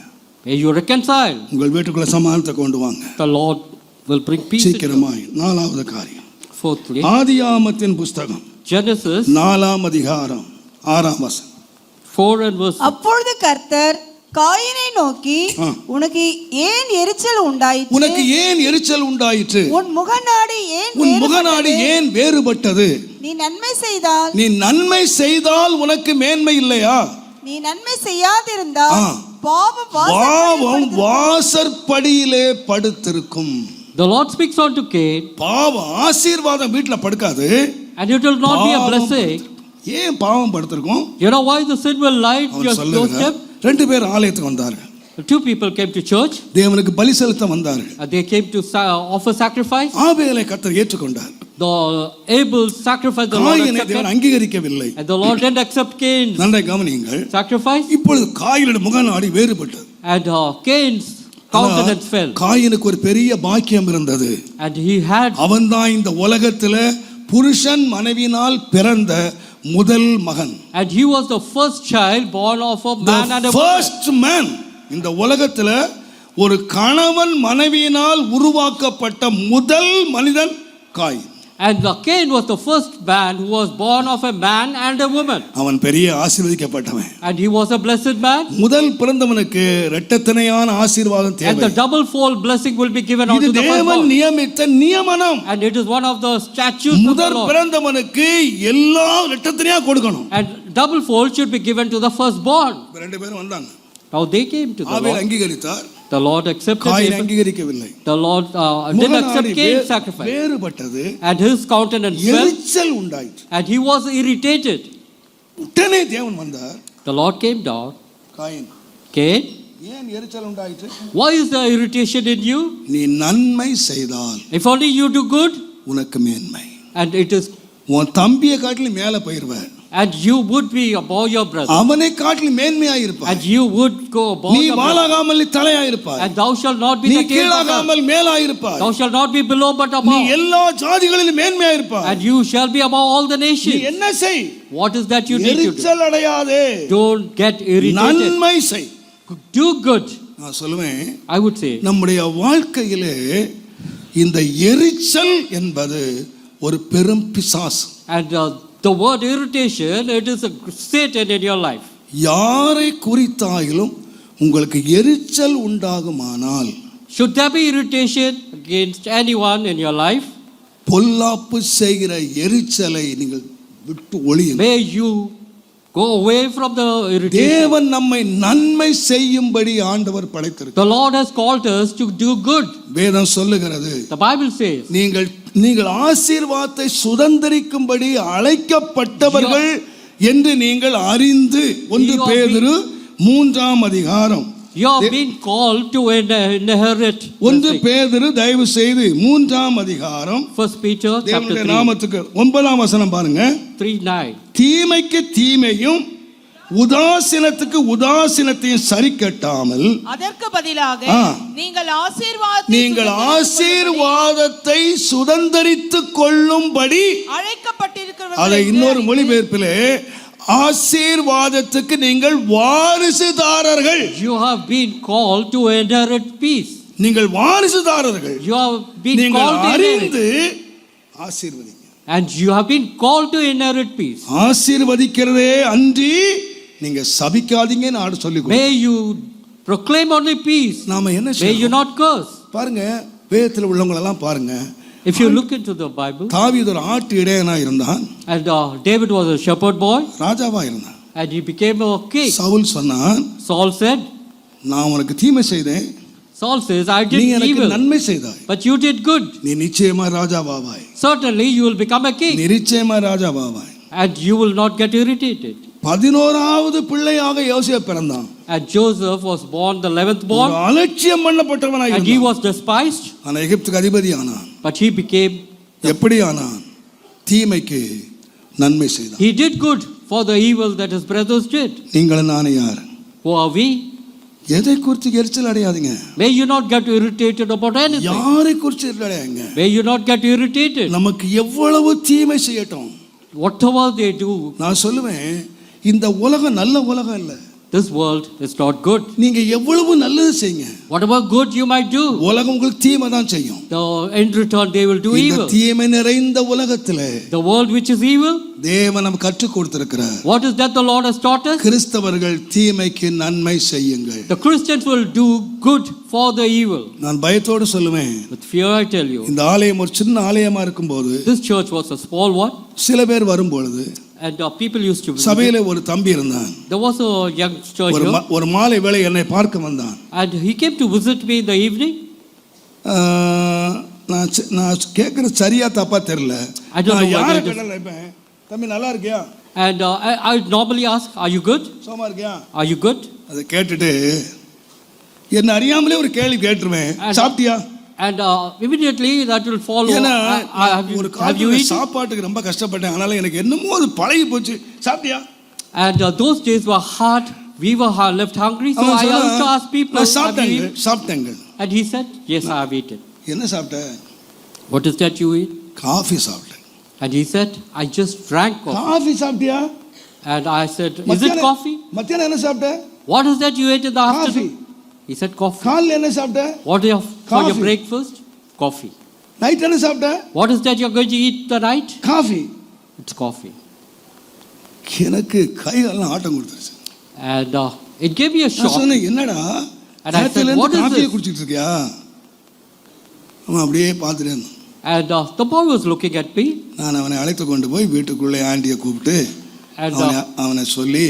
May you reconcile. உங்கள் வீட்டுக்குள்ள சமாதானத்தை கொண்டு வாங்க. The Lord will bring peace. சீக்கிரமாய். 4வது காரியம். Fourthly, ஆதியாகமத்தின் புத்தகம் Genesis 4ஆம் அதிகாரம் 6ஆம் வசனம். 4 and verse. அப்பொழுது கர்த்தர் காயினை நோக்கி, உனக்கு ஏன் எரிச்சல் உண்டாயிற்று? உனக்கு ஏன் எரிச்சல் உண்டாயிற்று? உன் முகநாடி ஏன் வேறுபட்டது? நீ நன்மை செய்தால் நீ நன்மை செய்தால் உனக்கு மேன்மை இல்லையா? நீ நன்மை செய்யாதிருந்தால் பாவம் வாசற்படியிலே படுத்திருக்கும். The Lord speaks unto Cain. பாவம் ஆசீர்வாதம் வீட்ல படுக்காது. And it will not be a blessing. ஏன் பாவம் படுத்திருக்கும்? You know why the sin will light your doorstep? 2 பேர் ஆலயத்துக்கு வந்தார்கள். 2 people came to church. தேவனுக்கு பலி செலுத்த வந்தார்கள். They came to offer sacrifice. ஆபேலை கர்த்தர் ஏற்றுக்கொண்டார். The Abel sacrifice the Lord accepted. தேவன் அங்கீகரிக்கவில்லை. And the Lord didn't accept Cain's நன்றாய் கவனியுங்கள். sacrifice. இப்பொழுது காயினுடைய முகநாடி வேறுபட்டது. And Cain's countenance fell. காயினுக்கு ஒரு பெரிய பாக்கியம் இருந்தது. And he had. அவன்தான் இந்த உலகத்துல புருஷன் மனைவியினால் பிறந்த முதல் மகன். And he was the first child born of a man and a woman. First man. இந்த உலகத்துல ஒரு கணவன் மனைவியினால் உருவாக்கப்பட்ட முதல் மனிதன் coin. And Cain was the first man who was born of a man and a woman. அவன் பெரிய ஆசீர்வதிக்கப்பட்டவன். And he was a blessed man. முதல் பிறந்தவனுக்கு இரட்டத்தனையான ஆசீர்வாதம் And தேவை. the double fold blessing will be given இது unto the தேவன் firstborn. நியமித்த நியமனம். And it is one of the statutes of the முதல் Lord. பிறந்தவனுக்கு எல்லாம் இரட்டத்தனையா கொடுக்கணும். And double fold should be given to the firstborn. ரெண்டு பேரும் வந்தாங்க. Now they came to the Abel Lord. அங்கீகரித்தார். The Lord accepted coin Abel. அங்கீகரிக்கவில்லை. The Lord didn't accept Cain's sacrifice. வேறுபட்டது. And his countenance fell. எரிச்சல் உண்டாயிற்று. And he was irritated. உடனே தேவன் வந்தார். The Lord came down. Coin, Cain, ஏன் எரிச்சல் உண்டாயிற்று? why is the irritation in you? நீ நன்மை செய்தால் If only you do good, உனக்கு மேன்மை. and it is, உன் தம்பியை காட்டிலும் மேல போயிருவ. and you would be above your brother, அவனை காட்டிலும் மேன்மையாய் இருப்பாய். and you would go above நீ your brother, வாளாகாமல் நீ தலையாய் இருப்பாய். and thou shalt not be நீ the tail but கீழாகாமல் மேலாய் இருப்பாய். thou shalt not be below but நீ above, எல்லா ஜாதிகளிலும் மேன்மையாய் இருப்பாய். and you shall be above all the நீ nations. என்ன செய்? What is that you need to do? எரிச்சல் அடையாதே. Don't get irritated. நன்மை செய். Do good. நான் சொல்லுவேன், I would say, நம்முடைய வாழ்க்கையிலே இந்த எரிச்சல் என்பது ஒரு பெரும் பிசாசு. and the word irritation, it is a Satan in your life. யாரை குறித்தாயிலும் உங்களுக்கு எரிச்சல் உண்டாகுமானால் Should there be irritation against anyone in your life, பொல்லாப்பு செய்கிற எரிச்சலை நீங்கள் விட்டு ஒளியுங்கள். may you go away from the irritation. தேவன் நம்மை நன்மை செய்யும்படி ஆண்டவர் படைத்திருக்கிறார். The Lord has called us to do good. வேதம் சொல்லுகிறது, The Bible says, நீங்கள் ஆசீர்வாதத்தை சுதந்தரிக்கும்படி அழைக்கப்பட்டவர்கள் என்று நீங்கள் அறிந்து. 1 பேதுரு 3ஆம் அதிகாரம். you are being called to inherit. 1 பேதுரு தயவு செய்து 3ஆம் அதிகாரம் 1 Peter chapter தேவனுடைய 3, நாமத்துக்கு 9ஆம் வசனம் பாருங்க. 3:9. தீமைக்கு தீமையும் உதாசீனத்துக்கு உதாசீனத்தையும் சரி கட்டாமல் அதற்கு பதிலாக நீங்கள் ஆசீர்வாதத்தை சுதந்தரித்துக் கொள்ளும்படி அழைக்கப்பட்டிருக்கிறவர்கள். அதை இன்னொரு மொழிபெயர்ப்பிலே ஆசீர்வாதத்துக்கு நீங்கள் வாரிசுதாரர்கள். You have been called to inherit peace. நீங்கள் வாரிசுதாரர்கள். You have been நீங்கள் called to அறிந்து inherit. ஆசீர்வதிங்க. And you have been called to inherit peace. ஆசீர்வதிக்கிறதே அன்றி நீங்க சபிக்காதீங்கன்னு ஆடு சொல்லி கொடுங்க. May you proclaim only peace. நாம என்ன May you செய்யணும்? not curse. பாருங்க, வேதத்தில் உள்ளவங்க எல்லாம் பாருங்க. If you look into the Bible, தாவீது ஒரு ஆட்டு இடையனா இருந்தான். and David was a shepherd boy, ராஜாவா இருந்தான். and he became a king. Saul சொன்னான், Saul said, நான் உனக்கு தீமை செய்தேன், Saul says, I நீ did எனக்கு evil, நன்மை செய்தாய். but you did good. நீ நிச்சயமா ராஜாவாவாய். Certainly you will become a நீ king, நிச்சயமா ராஜாவாவாய். and you will not get irritated. 11வது பிள்ளையாக யோசேப்பு பிறந்தான். And Joseph was born the 11th ஒரு born, அலட்சியம் பண்ணப்பட்டவனாய் and he இருந்தான். was despised, ஆனா எகிப்துக்கு அதிபதி ஆனான். but he became, எப்படி ஆனான்? தீமைக்கு நன்மை செய்தான். he did good for the evil that his brothers did. நீங்களும் நானே யார்? Who are we? எதை குறித்து எரிச்சல் அடையாதீங்க. May you not get irritated about anything. யாரை குறித்து எரிச்சல் அடையாங்க. May you not get irritated. நமக்கு எவ்வளவு தீமை செய்யட்டும், Whatever they do, நான் சொல்லுவேன், இந்த உலகம் நல்ல உலகம் இல்ல. this world is not good. நீங்க எவ்வளவு நல்லது செய்யுங்க, Whatever good you might do, உலகம் உங்களுக்கு தீமை தான் செய்யும். the in return they will do இந்த evil. தீமை நிறைந்த உலகத்திலே The world which is evil, தேவன் நமக்கு கற்றுக் கொடுத்திருக்கிறார். what is that the Lord has taught us? கிறிஸ்தவர்கள் தீமைக்கு நன்மை செய்யுங்கள். The Christians will do good for the evil. நான் பயத்தோடு சொல்லுவேன், With fear I tell you, இந்த ஆலயம் ஒரு சின்ன ஆலயமா இருக்கும்போது this church was a small one, சில பேர் வரும்பொழுது and people used to visit. சபையில ஒரு தம்பி இருந்தான். There was a youngster here, ஒரு மாலை வேளை என்னை பார்க்க வந்தான். and he came to visit me in the evening. நான் கேட்கறது சரியா தப்பா தெரியல. I don't know நான் யாரை whether it is- கேட்டாலும் நினைப்பேன், தம்பி நல்லா இருக்கியா, And I normally ask, are you good? சோமா இருக்கியா? Are you good? அதை கேட்டுட்டு என்ன அறியாமலே ஒரு கேள்வி கேட்டுருவேன், சாப்பிட்டியா? And immediately that will follow. ஏன்னா Have ஒரு you காலத்துல eaten? சாப்பாட்டுக்கு ரொம்ப கஷ்டப்பட்டேன், அதனால எனக்கு என்னமோ அது பழகி போச்சு. சாப்பிட்டியா? And those days were hard. We were left hungry, so I used to ask people. நான் "Have you eaten?" சாப்பிட்டேங்க. And he said, yes, I have eaten. என்ன சாப்பிட்ட? What is that you eat? Coffee சாப்பிட்டேன். And he said, I just drank coffee. Coffee சாப்பிட்டியா? And I said, is it coffee? மத்தியானம் என்ன சாப்பிட்ட? What is that you ate in the Coffee. afternoon? He said, coffee. காலைல என்ன சாப்பிட்ட? What for your Coffee. breakfast? Coffee. Night என்ன சாப்பிட்ட? What is that you're going to eat tonight? Coffee. It's coffee. எனக்கு கையெல்லாம் ஆட்டம் கொடுத்துருச்சு. And it gave me a நான் shock. சொன்னேன், என்னடா And I said, what is காஃபியை this? குடிச்சிட்டு இருக்கியா? அவன் அப்படியே பார்த்துட்டே இருந்தான். And the boy was looking at me. நான் அவனை அழைத்து கொண்டு போய் வீட்டுக்குள்ளே ஆண்டியை கூப்பிட்டு And அவனை சொல்லி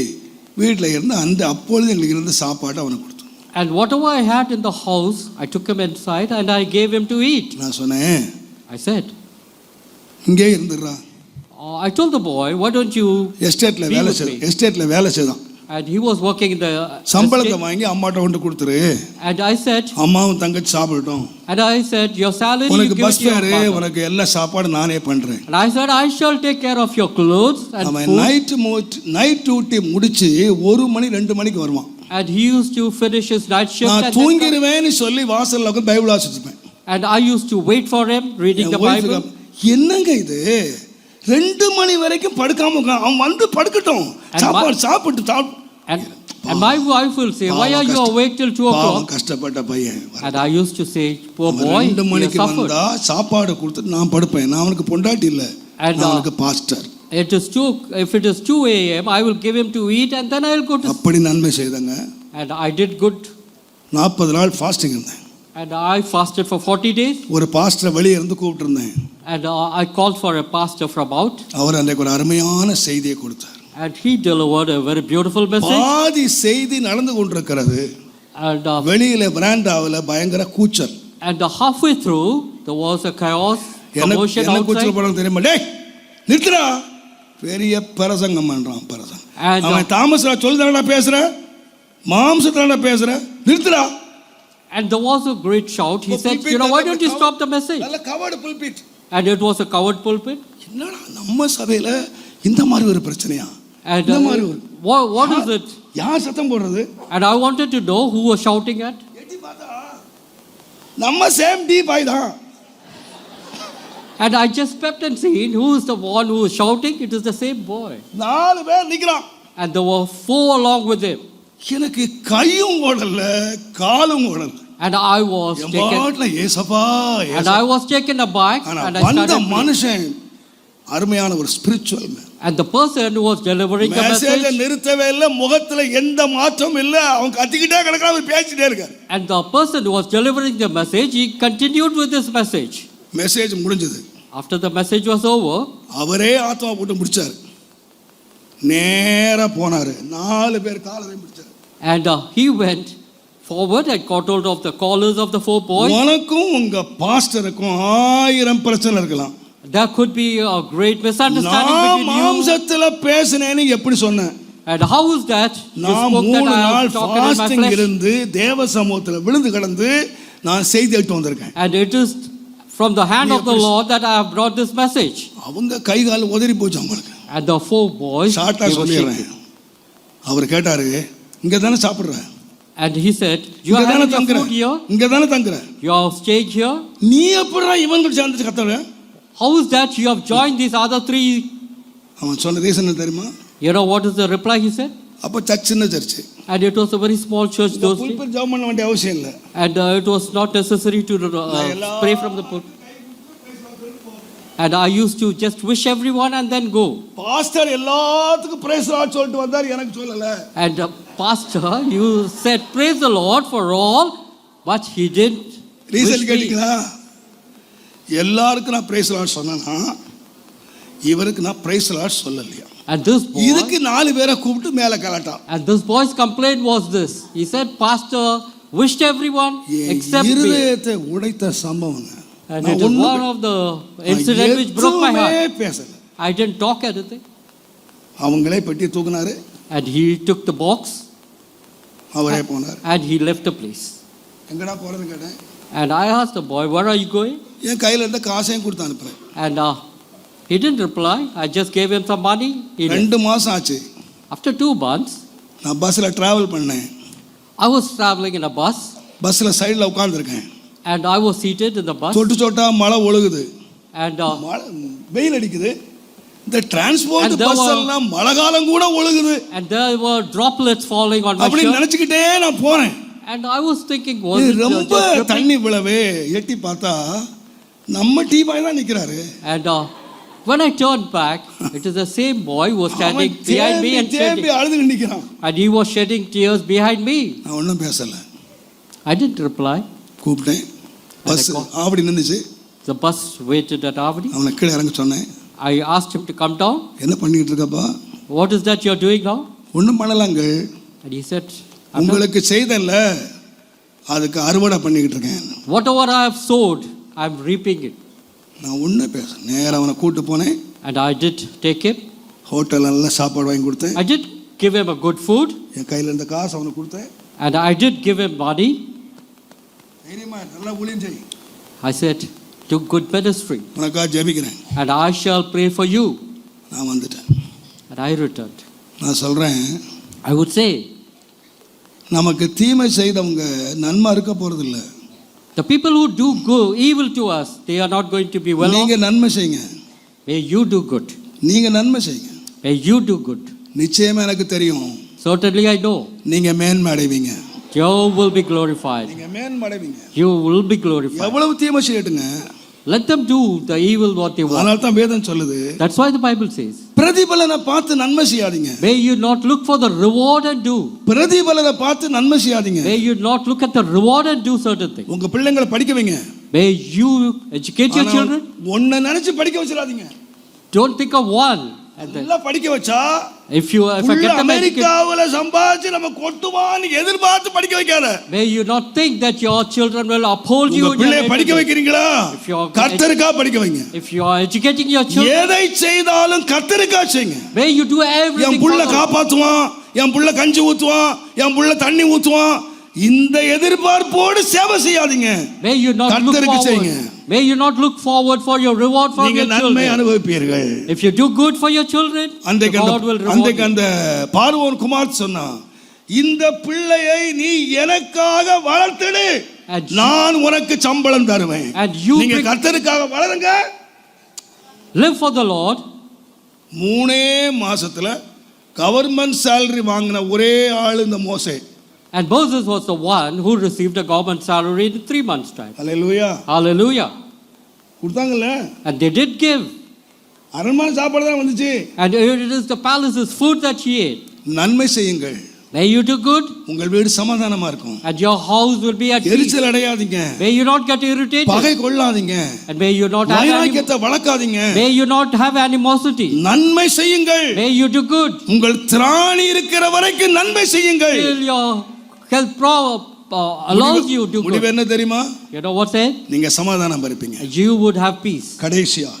வீட்டில் இருந்து அந்த அப்பொழுது எங்களுக்கு இருந்த சாப்பாட்டை அவனுக்கு கொடுத்தோம். and whatever I had in the house, I took him inside and I gave him to eat. நான் சொன்னேன், I said, இங்கே இருந்துடுறா. I told the boy, why don't you? எஸ்டேட்டில் Be வேலை with me. எஸ்டேட்டில் வேலை செய்தான். And he was working in the சம்பளத்தை estate. வாங்கி அம்மாட்ட கொண்டு கொடுத்துரு, And I said, அம்மாவும் தங்கச்சி சாப்பிடட்டும், and I said, your salary you உனக்கு give bus to your fare, father. உனக்கு எல்லா சாப்பாடு நானே பண்றேன். And I said, I shall take care of your clothes and அவன் food. நைட் டியூட்டி முடிச்சு 1 மணி 2 மணிக்கு வருவான். And he used to finish his night shift. நான் And, then come. தூங்கிடுவேன்னு சொல்லி வாசல்ல உட்கார்ந்து பைபிள் வாசிச்சுட்டு இருப்பேன். And I used to wait for him reading the N wife Bible. க்கு, என்னங்க இது 2 மணி வரைக்கும் படுக்காம உட்கார்ந்து, அவன் வந்து படுக்கட்டும், And சாப்பாடு சாப்பிட்டு And my wife will say, why are you awake till 2 பாவம், o'clock? கஷ்டப்பட்ட பையன். And I used to say, poor அவன் boy, 2 he has மணிக்கு suffered. வந்தா சாப்பாடு கொடுத்துட்டு நான் படுப்பேன். நான் அவனுக்கு பொண்டாட்டி இல்ல, And, நான் அவனுக்கு pastor. If it is 2 a.m., I will give him to eat and then I will go to sleep. அப்படி நன்மை செய்தங்க. And I did good. 40 நாள் ஃபாஸ்டிங் இருந்தேன். And I fasted for 40 days. ஒரு பாஸ்டரை வெளியே இருந்து கூப்பிட்டு இருந்தேன். And I called for a pastor from out. அவர் அன்றைக்கு ஒரு அருமையான செய்தியை கொடுத்தார். And he delivered a very beautiful message. பாதி செய்தி நடந்து கொண்டிருக்கிறது. And வெளியில பிராண்டாவில் பயங்கர கூச்சல். halfway through, there was a chaos, commotion என்ன கூச்சல் outside. படம் தெரியுமா? டேய் நிறுத்துடா, பெரிய பிரசங்கம் பண்றான் பிரசங்கம். And அவன் தாமஸ்ரா சொல்லுதாடா பேசுற, மாம்சத்தாடா பேசுற, நிறுத்துடா. and there was a great shout. He said, you know, why don't you stop the message? நல்ல covered pulpit. And it was a covered pulpit. என்னடா நம்ம சபையில இந்த மாதிரி ஒரு பிரச்சனையா? And இந்த மாதிரி ஒரு what is it? யார் சத்தம் போடுறது? And I wanted to know who was shouting at. எட்டி பார்த்தா நம்ம சேம் டி பாய் தான். And I just stepped and seen who is the one who was shouting. It is the same boy. 4 பேர் நிக்கிறான். And there were 4 along with him. எனக்கு கையும் ஓடல காலும் ஓடல. And I was taken. எம்பாட்ல ஏசப்பா And I was taken aback. ஆனா And I வந்த started. மனுஷன் அருமையான ஒரு spiritual man. And the person who was delivering the மெசேஜை message. நிறுத்தவே இல்லை, முகத்துல எந்த மாற்றமும் இல்லை, அவன் கத்திக்கிட்டே கிடக்கிறான், அவர் பேசிட்டே இருக்கார். And the person who was delivering the message, he continued with this message. Message முடிஞ்சது. After the message was over, அவரே ஆத்மா போட்டு முடிச்சார். நேரா போனாரு, 4 பேர் காலரை முடிச்சார். and he went forward and caught hold of the collars of the 4 boys. உனக்கும் உங்க பாஸ்டருக்கும் 1000 பிரச்சனை இருக்கலாம். There could be a great misunderstanding நான் between you. மாம்சத்துல பேசினேன்னு எப்படி சொன்னேன்? And how is that? You நான் spoke 3 that I நாள் have talked in my fasting flesh. இருந்து தேவ சமூகத்துல விழுந்து கிடந்து நான் செய்தி எடுத்து வந்திருக்கேன். And it is from the hand of the Lord that I have brought this message. அவங்க கை கால் உதறி போச்சு அவங்களுக்கு. And the 4 boys, ஷார்ட்டா they were சொல்லிடுறேன். shaking. அவர் கேட்டாரு, இங்க தானே சாப்பிடுற? And he said, you இங்க are தானே having your தங்குற? food here? இங்க தானே தங்குற? You are staying here? நீ எப்படிடா இவங்க சேர்ந்து கத்தற? How is that you have joined these other 3? அவன் சொன்ன ரீசன் தெரியுமா? You know what is the reply he said? அப்ப சர்ச் சின்ன church. And it was a very small church those days. Pulpit ஜெபம் பண்ண வேண்டிய அவசியம் இல்லை. And it was not necessary to pray from the pulpit. And I used to just wish everyone and then go. Pastor எல்லாத்துக்கும் price Lord சொல்லிட்டு வந்தார், எனக்கு சொல்லல. And pastor, you said praise the Lord for all, but he didn't. Reason கேட்டீங்களா? எல்லாருக்கும் நான் price Lord சொன்னேனா, இவருக்கு நான் பிரைஸ் லார்ட் சொல்லலையா? And this boy, இதுக்கு 4 பேரை கூப்பிட்டு மேல கலட்டா. and this boy's complaint was this. He said, pastor wished everyone except me. இருதயத்தை உடைத்த சம்பவங்க. And it is one of the incident which broke my heart. பேசல. I didn't talk anything. அவங்களே பெட்டி தூக்குனாரு. And he took the box. அவரே போனார். And he left the place. எங்கடா போறதுன்னு கேட்டேன். And I asked the boy, where are you going? என் கையில இருந்த காசையும் கொடுத்து அனுப்புறேன். And he didn't reply. I just gave him some money. He left. 2 மாசம் ஆச்சு. After 2 months, நான் பஸ்ல டிராவல் பண்ணேன். I was traveling in a bus. பஸ்ல சைடுல உட்கார்ந்திருக்கேன். And I was seated in the bus. சொட்டு சொட்டா மழை ஒழுகுது. And வெயில் அடிக்குது. இந்த transport And there bus were- எல்லாம் மழை காலம் கூட ஒழுகுது. there were droplets falling on my அப்படி shirt. நினைச்சுக்கிட்டே நான் போறேன். And I was thinking, was இது it ரொம்ப just dripping? தண்ணி விழவே எட்டி பார்த்தா நம்ம டீ பாய் தான் நிக்கிறாரு. And when I turned back, it is the same boy who was standing behind me and தேம்பி shedding. அழுது நிக்கிறான். And he was shedding tears behind me. நான் ஒன்றும் பேசல. I didn't reply. கூப்பிட்டேன். பஸ் அப்படி நின்றுச்சு. The bus waited at Avadi. அவனை கீழே இறங்க சொன்னேன். I asked him to come down. என்ன பண்ணிட்டு இருக்கப்பா? What is that you're doing now? ஒன்றும் பண்ணலாங்க. And he said, உங்களுக்கு செய்தல்ல அதுக்கு அறுவடை பண்ணிக்கிட்டு இருக்கேன். whatever I have sowed, I'm reaping it. நான் ஒன்றும் பேச நேரம் அவனை கூட்டு போனேன். And I did take him. Hotel நல்லா சாப்பாடு வாங்கி கொடுத்தேன். I did give him a good food. என் கையில் இருந்த காசு அவனுக்கு கொடுத்தேன். And I did give him money. தைரியமா நல்லா ஊழியம் செய். I said, do good ministry. உனக்காக ஜெபிக்கிறேன். And I shall pray for you. நான் வந்துட்டேன். And I returned. நான் சொல்றேன், I would say, நமக்கு தீமை செய்தவங்க நன்மை இருக்க போறது இல்ல. the people who do evil to us, they are not going to be well off. நீங்க நன்மை செய்யுங்க. May you do good. நீங்க நன்மை செய்யுங்க. May you do good. நிச்சயமா எனக்கு தெரியும். Certainly I know. நீங்க மேன்மை அடைவீங்க. You will be glorified. நீங்க மேன்மை அடைவீங்க. You will be glorified. எவ்வளவு தீமை செய்யட்டுங்க. Let them do the evil what they want. அதனால தான் வேதம் சொல்லுது. That's why the Bible says, பிரதிபலனை பார்த்து நன்மை செய்யாதீங்க. may you not look for the reward and do. பிரதிபலனை பார்த்து நன்மை செய்யாதீங்க. May you not look at the reward and do certain things. உங்க பிள்ளைங்களை படிக்க வைங்க. May you educate your children. ஒன்ன நினைச்சு படிக்க வச்சிராதீங்க. Don't think of one. And then, நல்லா படிக்க வச்சா if I get them educated, அமெரிக்காவுல சம்பாதிச்சு நம்ம கொட்டுவான்னு எதிர்பார்த்து படிக்க வைக்காத. may you not think that your children will uphold you. உங்க பிள்ளையை படிக்க வைக்கிறீங்களா? கர்த்தருக்காக படிக்க வைங்க. If you are educating your children, எதை செய்தாலும் கர்த்தருக்காக செய்யுங்க. may you do everything. என் புள்ள காப்பாத்துவான், என் புள்ள கஞ்சி ஊத்துவான், என் புள்ள தண்ணி ஊத்துவான், இந்த எதிர்பார்ப்போடு சேவை செய்யாதீங்க. May you not look forward. May you not look forward for your reward from your children. நன்மை அனுபவிப்பீர்கள். If you do good for your children, God will reward you. அந்த பார்வோன் குமார் சொன்னா, இந்த பிள்ளையை நீ எனக்காக வளர்த்திடு, நான் உனக்கு சம்பளம் தருவேன். நீங்க கர்த்தருக்காக வளருங்க. Live for the Lord. 3 மாசத்துல கவர்மெண்ட் salary வாங்கின ஒரே ஆள் இந்த மோசே. And Moses was the one who received a government salary in 3 months' time. Hallelujah. Hallelujah. கொடுத்தாங்கல்ல. And they did give. அரண்மனை சாப்பாடு தான் வந்துச்சு. And it is the palace's food that she ate. நன்மை செய்யுங்கள். May you do good. உங்கள் வீடு சமாதானமா இருக்கும். And your house will be at peace. எரிச்சல் அடையாதீங்க. May you not get irritated. பகை கொள்ளாதீங்க. And may you not have வைராக்கியத்தை வளர்க்காதீங்க. May you not have animosity. நன்மை செய்யுங்கள். May you do good. உங்கள் திராணி இருக்கிற வரைக்கும் நன்மை செய்யுங்கள். Till your health allows you to do முடிவு good. என்ன தெரியுமா? You know what said? நீங்க சமாதானம் இருப்பீங்க. You would have peace. கடைசியா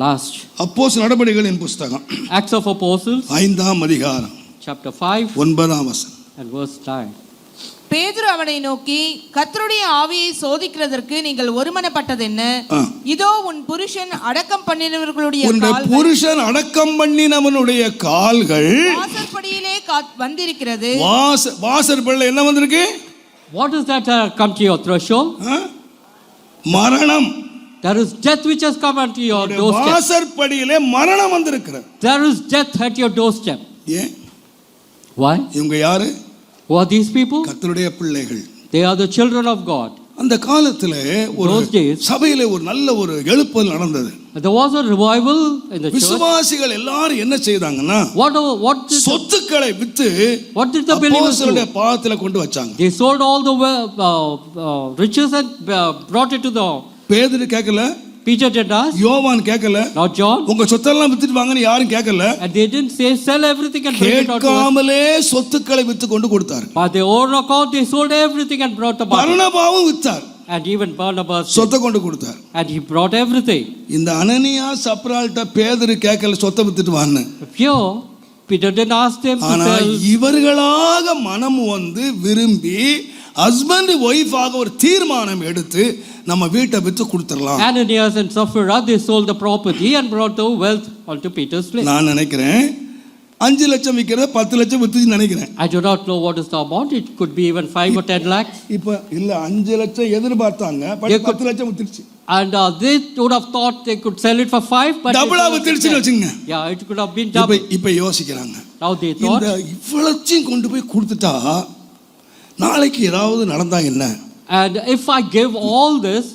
Last. அப்போஸ்தலர் நடபடிகளின் புத்தகம் Acts of Apostles. 5ஆம் அதிகாரம். Chapter 5. 9ஆம் வசனம். And verse 9. பேதுரு அவனை நோக்கி, கர்த்தருடைய ஆவியை சோதிக்கிறதற்கு நீங்கள் ஒருமனப்பட்டது என்ன? இதோ உன் புருஷன் அடக்கம் பண்ணினவர்களுடைய கால்கள், புருஷன் அடக்கம் பண்ணினவனுடைய கால்கள் வாசற்படியிலே வந்திருக்கிறது. வாசற்படியில என்ன வந்திருக்கு? What is that come to your threshold? மரணம். There is death which has come unto your doorstep. வாசற்படியிலே மரணம் வந்திருக்கிறது. There is death at your doorstep. ஏன்? Why? இவங்க யாரு? Who are these people? கர்த்தருடைய பிள்ளைகள். They are the children of God. அந்த காலத்துல ஒரு சபையில ஒரு நல்ல ஒரு எழுப்புதல் நடந்தது. There was a revival in the church. விசுவாசிகள் எல்லாரும் என்ன செய்தாங்கன்னா, சொத்துக்களை with what did the believers do? பாதத்துல கொண்டு வச்சாங்க. They sold all the riches and brought it to the. பேதுரு கேட்கல. Peter did ask. யோவான் கேட்கல. Not John. உங்க சொத்தெல்லாம் வித்துட்டு வாங்கன்னு யாரும் கேட்கல. And they didn't say sell everything and bring it out. கேட்காமலே சொத்துக்களை வித்து கொண்டு கொடுத்தார். But they own account, they sold everything and brought the money. பர்னபாவும் வித்தார். And even Barnabas சொத்தை கொண்டு கொடுத்தார். And he brought everything. இந்த அனனியா சப்ரால்ட்ட பேதுரு கேட்கல சொத்தை வித்துட்டு வான்னு. Peter didn't ask them to ஆனா sell. இவர்களாக மனம் வந்து விரும்பி ஹஸ்பண்ட் ஒய்ஃபாக ஒரு தீர்மானம் எடுத்து நம்ம வீட்டை with கொடுத்துறலாம். Ananias and Sapphira, they sold the property and brought the wealth onto Peter's place. நான் நினைக்கிறேன் 5 லட்சம் விக்கிறது 10 லட்சம் வித்துன்னு நினைக்கிறேன். I do not know what is the amount. It could be even 5 or 10 lakhs. இப்ப இல்ல 5 லட்சம் எதிர்பார்த்தாங்க, பட் 10 லட்சம் வித்துருச்சு. And they would have thought they could sell it for 5, but டபுளா வித்துருச்சுன்னு வெச்சுங்க. Yeah, it could have been double. இப்ப யோசிக்கறாங்க. Now they thought, இந்த இவ்வளத்தையும் கொண்டு போய் கொடுத்துட்டா நாளைக்கு ஏதாவது நடந்தா என்ன? And if I give all this,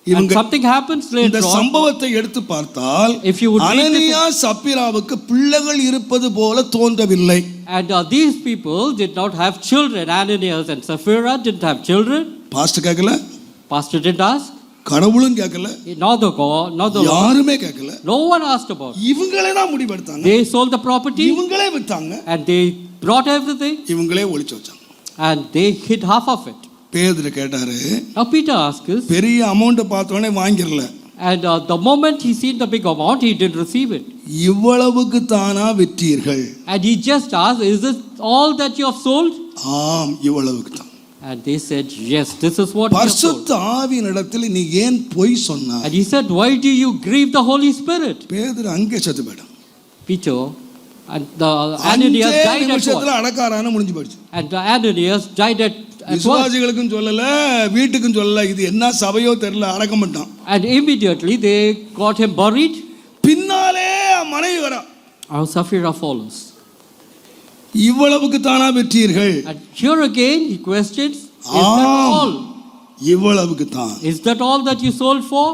And இவங்க something happens இந்த later on. சம்பவத்தை எடுத்து பார்த்தால் If you would read this- அனனியா சப்பீராவுக்கு பிள்ளைகள் இருப்பது போல தோன்றவில்லை. And these people did not have children. Ananias and Sapphira didn't have children. Pastor கேட்கல, Pastor didn't ask. கடவுளும் கேட்கல, Not the God, not the Lord. யாருமே கேட்கல. No one asked about it. இவங்களே தான் முடிவெடுத்தாங்க, They sold the property இவங்களே வித்தாங்க, and they brought everything இவங்களே ஒளிச்சு வச்சாங்க. and they hid half of it. பேதுரு கேட்டாரு, Now Peter asked us, பெரிய அமௌண்ட் பார்த்தோன்னே வாங்கிரல, and the moment he seen the big amount, he didn't receive it. இவ்வளவுக்கு தானா விற்றீர்கள்? And he just asked, is this all that you have sold? ஆம், இவ்வளவுக்கு தான். And they said, yes, this is what you have sold. பரிசுத்த ஆவியினிடத்தில் நீ ஏன் பொய் சொன்னாய்? And he said, why do you grieve the Holy Spirit? பேதுரு அங்கே செத்து போயிட்டான். Peter and the Ananias அஞ்சே died at நிமிஷத்துல once. அடக்காரான முடிஞ்சு போயிடுச்சு. And the Ananias died at once. விசுவாசிகளுக்கும் சொல்லல, வீட்டுக்கும் சொல்லல, இது என்ன சபையோ தெரியல, அடக்கம் பண்ணிட்டான். And immediately they got him buried. பின்னாலே மனைவி வரா, Our Sapphira follows. இவ்வளவுக்கு தானா விற்றீர்கள்? And here again he questions, is that ஆம், all? இவ்வளவுக்கு தான். Is that all that you sold for?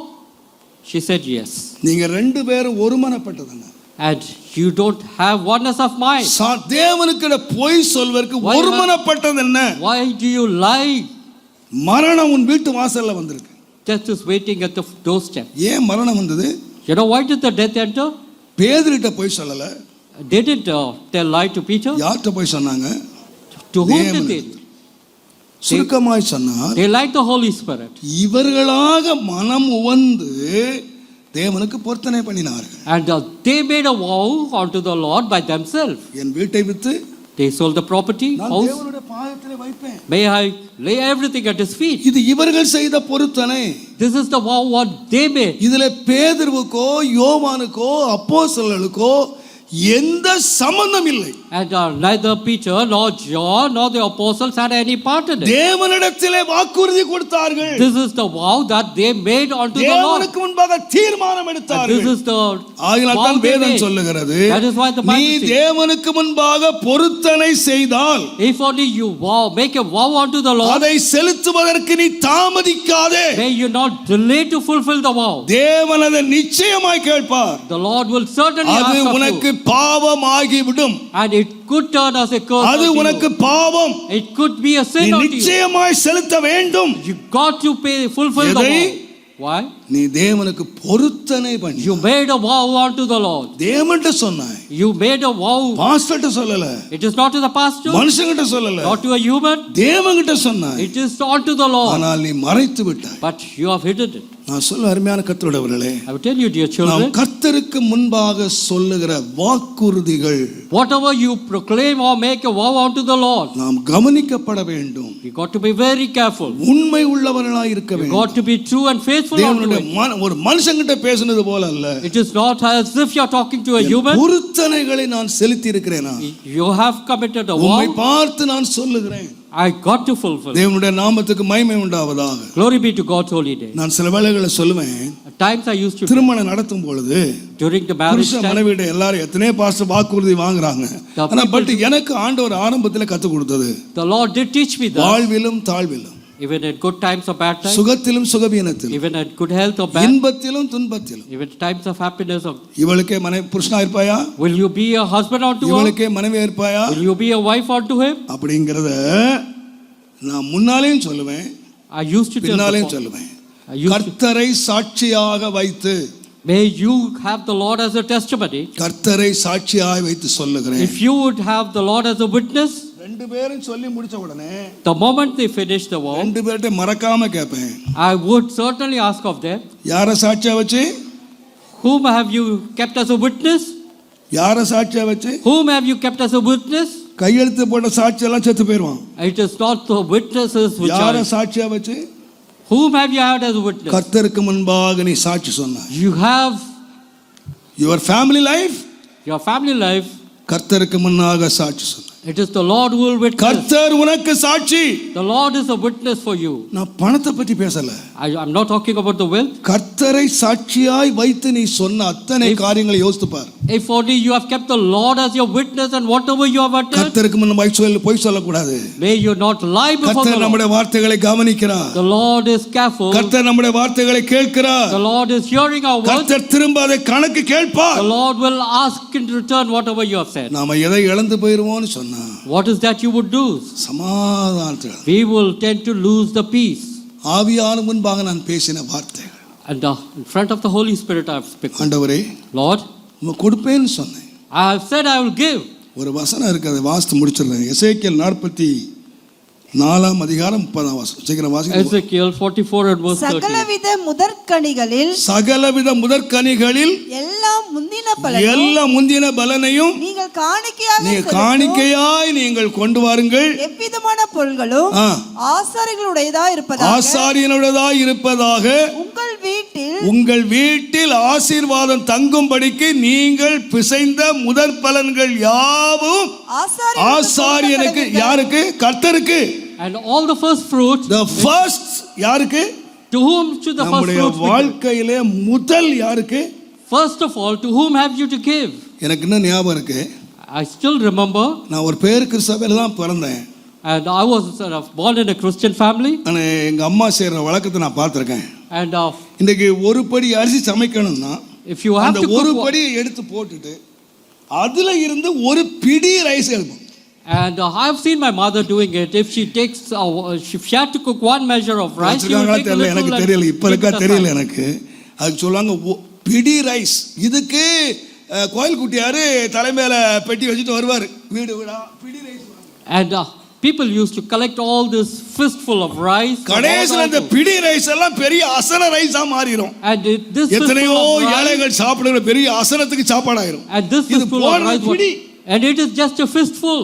She said yes. நீங்க ரெண்டு பேரும் ஒருமனப்பட்டதுங்க. And you don't have oneness of mind. தேவனுக்கு பொய் சொல்வதற்கு Why- ஒருமனப்பட்டது என்ன? Why do you lie? மரணம் உன் வீட்டு வாசல்ல வந்திருக்கு. Death is waiting at the doorstep. ஏன் மரணம் வந்தது? You know why did the death enter? பேதுருட்ட போய் சொல்லல, They didn't tell lie to Peter. யார்கிட்ட போய் சொன்னாங்க? To whom did தேவனுக்கு. they? சுருக்கமாய் சொன்னார், They lied the Holy Spirit. இவர்களாக மனம் உவந்து தேவனுக்கு பொருத்தனை பண்ணினார்கள். And they made a vow unto the Lord by themselves. என் வீட்டை with They sold the property, நான் house. தேவனுடைய பாதத்திலே வைப்பேன். May I lay everything at his feet? இது இவர்கள் செய்த பொருத்தனை. This is the vow what they made. இதுல பேதுருவுக்கோ யோவானுக்கோ அப்போஸ்தலர்களுக்கோ எந்த சம்பந்தம் இல்லை. And neither Peter nor John nor the apostles had any part in it. தேவனிடத்திலே வாக்குறுதி கொடுத்தார்கள். This is the vow that they made unto the Lord. தேவனுக்கு முன்பாக தீர்மானம் And எடுத்தார்கள். this is the ஆகினால் vow தான் they வேதம் made. சொல்லுகிறது, That is why the நீ Bible says, தேவனுக்கு முன்பாக பொருத்தனை செய்தால் if only you vow, make a vow unto the Lord, அதை செலுத்துவதற்கு நீ தாமதிக்காதே. may you not delay to fulfill the vow. தேவன் அதை நிச்சயமாய் கேட்பார். The Lord will certainly அது ask of உனக்கு you. பாவம் ஆகிவிடும். And it could turn as a curse அது unto உனக்கு you. பாவம். It could be a நீ sin unto you. நிச்சயமாய் செலுத்த வேண்டும். You got to fulfill the எதை? vow. Why? நீ தேவனுக்கு பொருத்தனை பண்ணி You made a vow unto the Lord. தேவன்கிட்ட சொன்னாய், You made a vow. பாஸ்டர்ட்ட சொல்லல, It is not to the pastor, மனுஷங்கிட்ட சொல்லல, not to a human. தேவன்கிட்ட சொன்னாய். It is unto the Lord. ஆனால் நீ மறைத்து விட்டாய். But you have hidden it. நான் சொல்ல அருமையான கர்த்தருடையவர்களே, I will tell you, dear நாம் children, கர்த்தருக்கு முன்பாக சொல்லுகிற வாக்குறுதிகள் whatever you proclaim or make a vow unto the Lord, நாம் கவனிக்கப்பட வேண்டும். you got to be very careful. உண்மை உள்ளவர்களாய் இருக்க You வேண்டும். got to be true and faithful unto தேவனுடைய it. ஒரு மனுஷங்கிட்ட பேசுனது போல அல்ல. It is not as if you are talking to a human. பொருத்தனைகளை நான் செலுத்தி இருக்கிறேனா? You have committed a உம்மை vow. பார்த்து நான் சொல்லுகிறேன். I got to fulfill. தேவனுடைய நாமத்துக்கு மகிமை உண்டாவதாக. Glory be to God's holy day. நான் சில வேளைகளை சொல்லுவேன், At times I used to, திருமணம் நடத்தும் பொழுது during the marriage புருஷ time, மனைவிட எல்லாரும் எத்தனை பாஸ்டர் வாக்குறுதி வாங்குறாங்க. The ஆனா பட் people- எனக்கு ஆண்டவர் ஆரம்பத்தில் கற்றுக் கொடுத்தது, the Lord did teach me that, வாழ்விலும் தாழ்விலும், even in good times or bad times, சுகத்திலும் சுகவீனத்திலும், even at good health or bad, இன்பத்திலும் துன்பத்திலும், even times of happiness or, இவளுக்கே மனைவி புருஷனா இருப்பாயா, will you be a husband unto her? இவளுக்கே மனைவியா இருப்பாயா, Will you be a wife unto him? அப்படிங்கிறத நான் முன்னாலேயும் சொல்லுவேன், I used to tell பின்னாலேயும் the Lord, சொல்லுவேன். I used to, கர்த்தரை சாட்சியாக வைத்து, may you have the Lord as a testimony. கர்த்தரை சாட்சியாக வைத்து சொல்லுகிறேன். If you would have the Lord as a witness, ரெண்டு பேரும் சொல்லி முடிச்ச உடனே the moment they finish the vow, ரெண்டு பேர்ட்ட மறக்காம கேட்பேன், I would certainly ask of them, யார சாட்சியா வச்சு, whom have you kept as a witness? யார சாட்சியா வச்சு? Whom have you kept as a witness? கையெழுத்து போட்ட சாட்சி எல்லாம் செத்து போயிடுவான். It is not the witnesses which யார are. சாட்சியா வச்சு? Whom have you had as a witness? கர்த்தருக்கு முன்பாக நீ சாட்சி சொன்னாய். You have your family life, your family life. கர்த்தருக்கு முன்னாக சாட்சி சொன்னாய். It is the Lord who will witness. கர்த்தர் உனக்கு சாட்சி. The Lord is a witness for you. நான் பணத்தை பற்றி பேசல. I'm not talking about the wealth. கர்த்தரை சாட்சியாய் வைத்து நீ சொன்ன அத்தனை காரியங்களை யோசித்து பார். If only you have kept the Lord as your witness and whatever you have uttered, கர்த்தருக்கு முன்ன பொய் சொல்லக்கூடாது. may you not lie before the கர்த்தர் Lord. நம்முடைய வார்த்தைகளை கவனிக்கிறார். The Lord is careful. கர்த்தர் நம்முடைய வார்த்தைகளை கேட்கிறார். The Lord is hearing our words. கர்த்தர் திரும்ப அதை கணக்கு கேட்பார். The Lord will ask in return whatever you have said. நாம எதை இழந்து போயிருவோம்னு சொன்னா What is that you would do? சமாதானத்தை. We will tend to lose the peace. ஆவியான முன்பாக நான் பேசின வார்த்தைகள். And in front of the Holy Spirit I have spoken. ஆண்டவரே, Lord, உமக்கு கொடுப்பேன்னு சொன்னேன். I have said I will give. ஒரு வசனம் இருக்கு, அதை வாசித்து முடிச்சிடுறேன். எசேக்கியேல் 44 அதிகாரம் 30 வசனம். சீக்கிரம் வாசிங்க. Ezekiel 44 and verse 30. சகலவித முதற்கனிகளில் சகலவித முதற்கனிகளில் எல்லாம் முந்தின பலனையும் நீங்கள் காணிக்கையாக செலுத்தும் காணிக்கையாய் நீங்கள் கொண்டு வாருங்கள். எவ்விதமான பொருள்களும் ஆசாரியனுடையதாய் இருப்பதாக உங்கள் வீட்டில் ஆசீர்வாதம் தங்கும்படிக்கு நீங்கள் பிசைந்த முதற் பலன்கள் யாவும் ஆசாரியனுக்கு, யாருக்கு? கர்த்தருக்கு. And all the first fruit, the first யாருக்கு? to whom should the first fruit be? வாழ்க்கையிலே முதல் யாருக்கு? First of all, to whom have you to give? எனக்கு இன்னும் ஞாபகம் இருக்கு. I still remember. நான் ஒரு பேருக்கு சபையில தான் பிறந்தேன். And I was born in a Christian family. நான் எங்க அம்மா செய்யற வழக்கத்தை நான் பார்த்திருக்கேன். And இன்னைக்கு ஒரு படி அரிசி சமைக்கணும்னா if you have to ஒரு படி எடுத்து போட்டுட்டு அதுல இருந்து ஒரு பிடி ரைஸ் எடுப்போம். And I have seen my mother doing it. If she takes, if she had to cook one measure of rice, she will take a little. எனக்கு தெரியல, இப்ப இருக்கா தெரியல எனக்கு. அதுக்கு சொல்லுவாங்க பிடி ரைஸ். இதுக்கு கோயில் குட்டியாரு தலைமையில பெட்டி வச்சுட்டு வருவார் வீடு வீடா பிடி rice. And people used to collect all this fistful of rice. கடைசில அந்த பிடி ரைஸ் எல்லாம் பெரிய அசன ரைஸா மாறிடும். And this எத்தனையோ ஏழைகள் சாப்பிடுற பெரிய அசனத்துக்கு சாப்பாடாயிரும். And this fistful of rice, and it is just a fistful.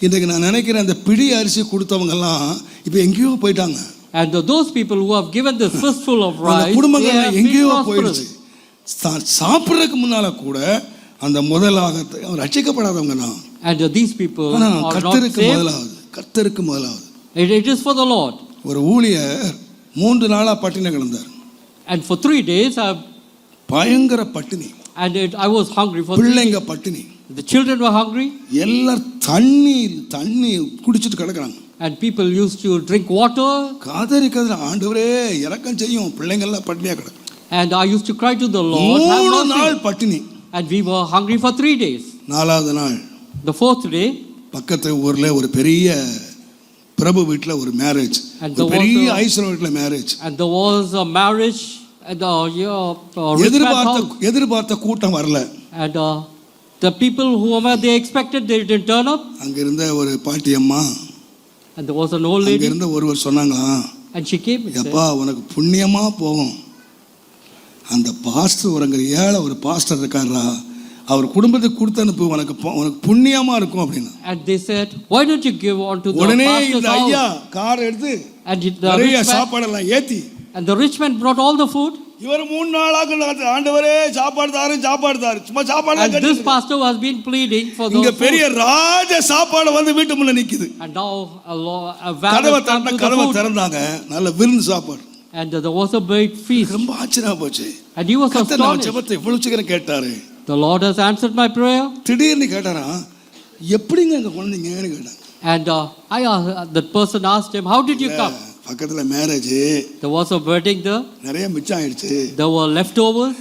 இன்னைக்கு நான் நினைக்கிறேன் அந்த பிடி அரிசி கொடுத்தவங்க எல்லாம் இப்போ எங்கேயோ போயிட்டாங்க. And those people who have given this fistful of rice, குடும்பங்கள் எங்கேயோ போயிடுச்சு. சாப்பிடுறதுக்கு முன்னால கூட அந்த முதலாக ரட்சிக்கப்படாதவங்க தான். And these people are not saved. கர்த்தருக்கு முதலாவது. It is for the Lord. ஒரு ஊழியர் 3 நாளா பட்டினி கிடந்தார். And for 3 days பயங்கர பட்டினி. And I was hungry for 3 days. பிள்ளைங்க பட்டினி. The children were hungry. எல்லாரும் தண்ணி குடிச்சிட்டு கிடக்குறாங்க. And people used to drink water. காதறி ஆண்டவரே இரக்கம் செய்யும், பிள்ளைங்க எல்லாம் பட்டினியா கிடக்கு. And I used to cry to the Lord. 3 நாள் பட்டினி. And we were hungry for 3 days. 4வது நாள், the 4th day, பக்கத்து ஊர்ல ஒரு பெரிய பிரபு வீட்ல ஒரு மேரேஜ், பெரிய ஐஸ்வர்ய வீட்ல marriage. And there was a marriage at the எதிர்பார்த்த கூட்டம் வரல. And the people whoever they expected, they didn't turn up. அங்க இருந்த ஒரு பாட்டி அம்மா, and there was an old lady, அங்க இருந்த ஒருவர் சொன்னாங்களா, and she came and அப்பா உனக்கு புண்ணியமா போகும், அந்த பாஸ்டர் ஒரு பாஸ்டர் இருக்காரா, அவர் குடும்பத்துக்கு கொடுத்து அனுப்பு, உனக்கு புண்ணியமா இருக்கும் அப்படின்னு. And they said, why don't you give on to the உடனே pastor's இந்த ஐயா கார் எடுத்து நிறைய சாப்பாடெல்லாம் ஏத்தி, and the rich man brought all the food. இவர் 3 நாளாக ஆண்டவரே சாப்பாடு தாரு சும்மா சாப்பாடு. And this pastor was been pleading for the இங்க பெரிய ராஜ சாப்பாடு வந்து வீட்டு முன்ன நிக்குது. And now a கதவை திறந்தாங்க, நல்ல விருந்து சாப்பாடு. And there was a big feast. ரொம்ப ஆச்சரியமா போச்சு. And he was astonished. ஜெபத்தை இவ்வளவு சீக்கிரம் கேட்டாரு. The Lord has answered my prayer. திடீர்னு கேட்டாரா, எப்படிங்க இங்க வந்தீங்கன்னு கேட்டாங்க. And that person asked him, how did you come? பக்கத்துல marriage, there was a wedding there, நிறைய மிச்சம் ஆயிடுச்சு, there were leftovers,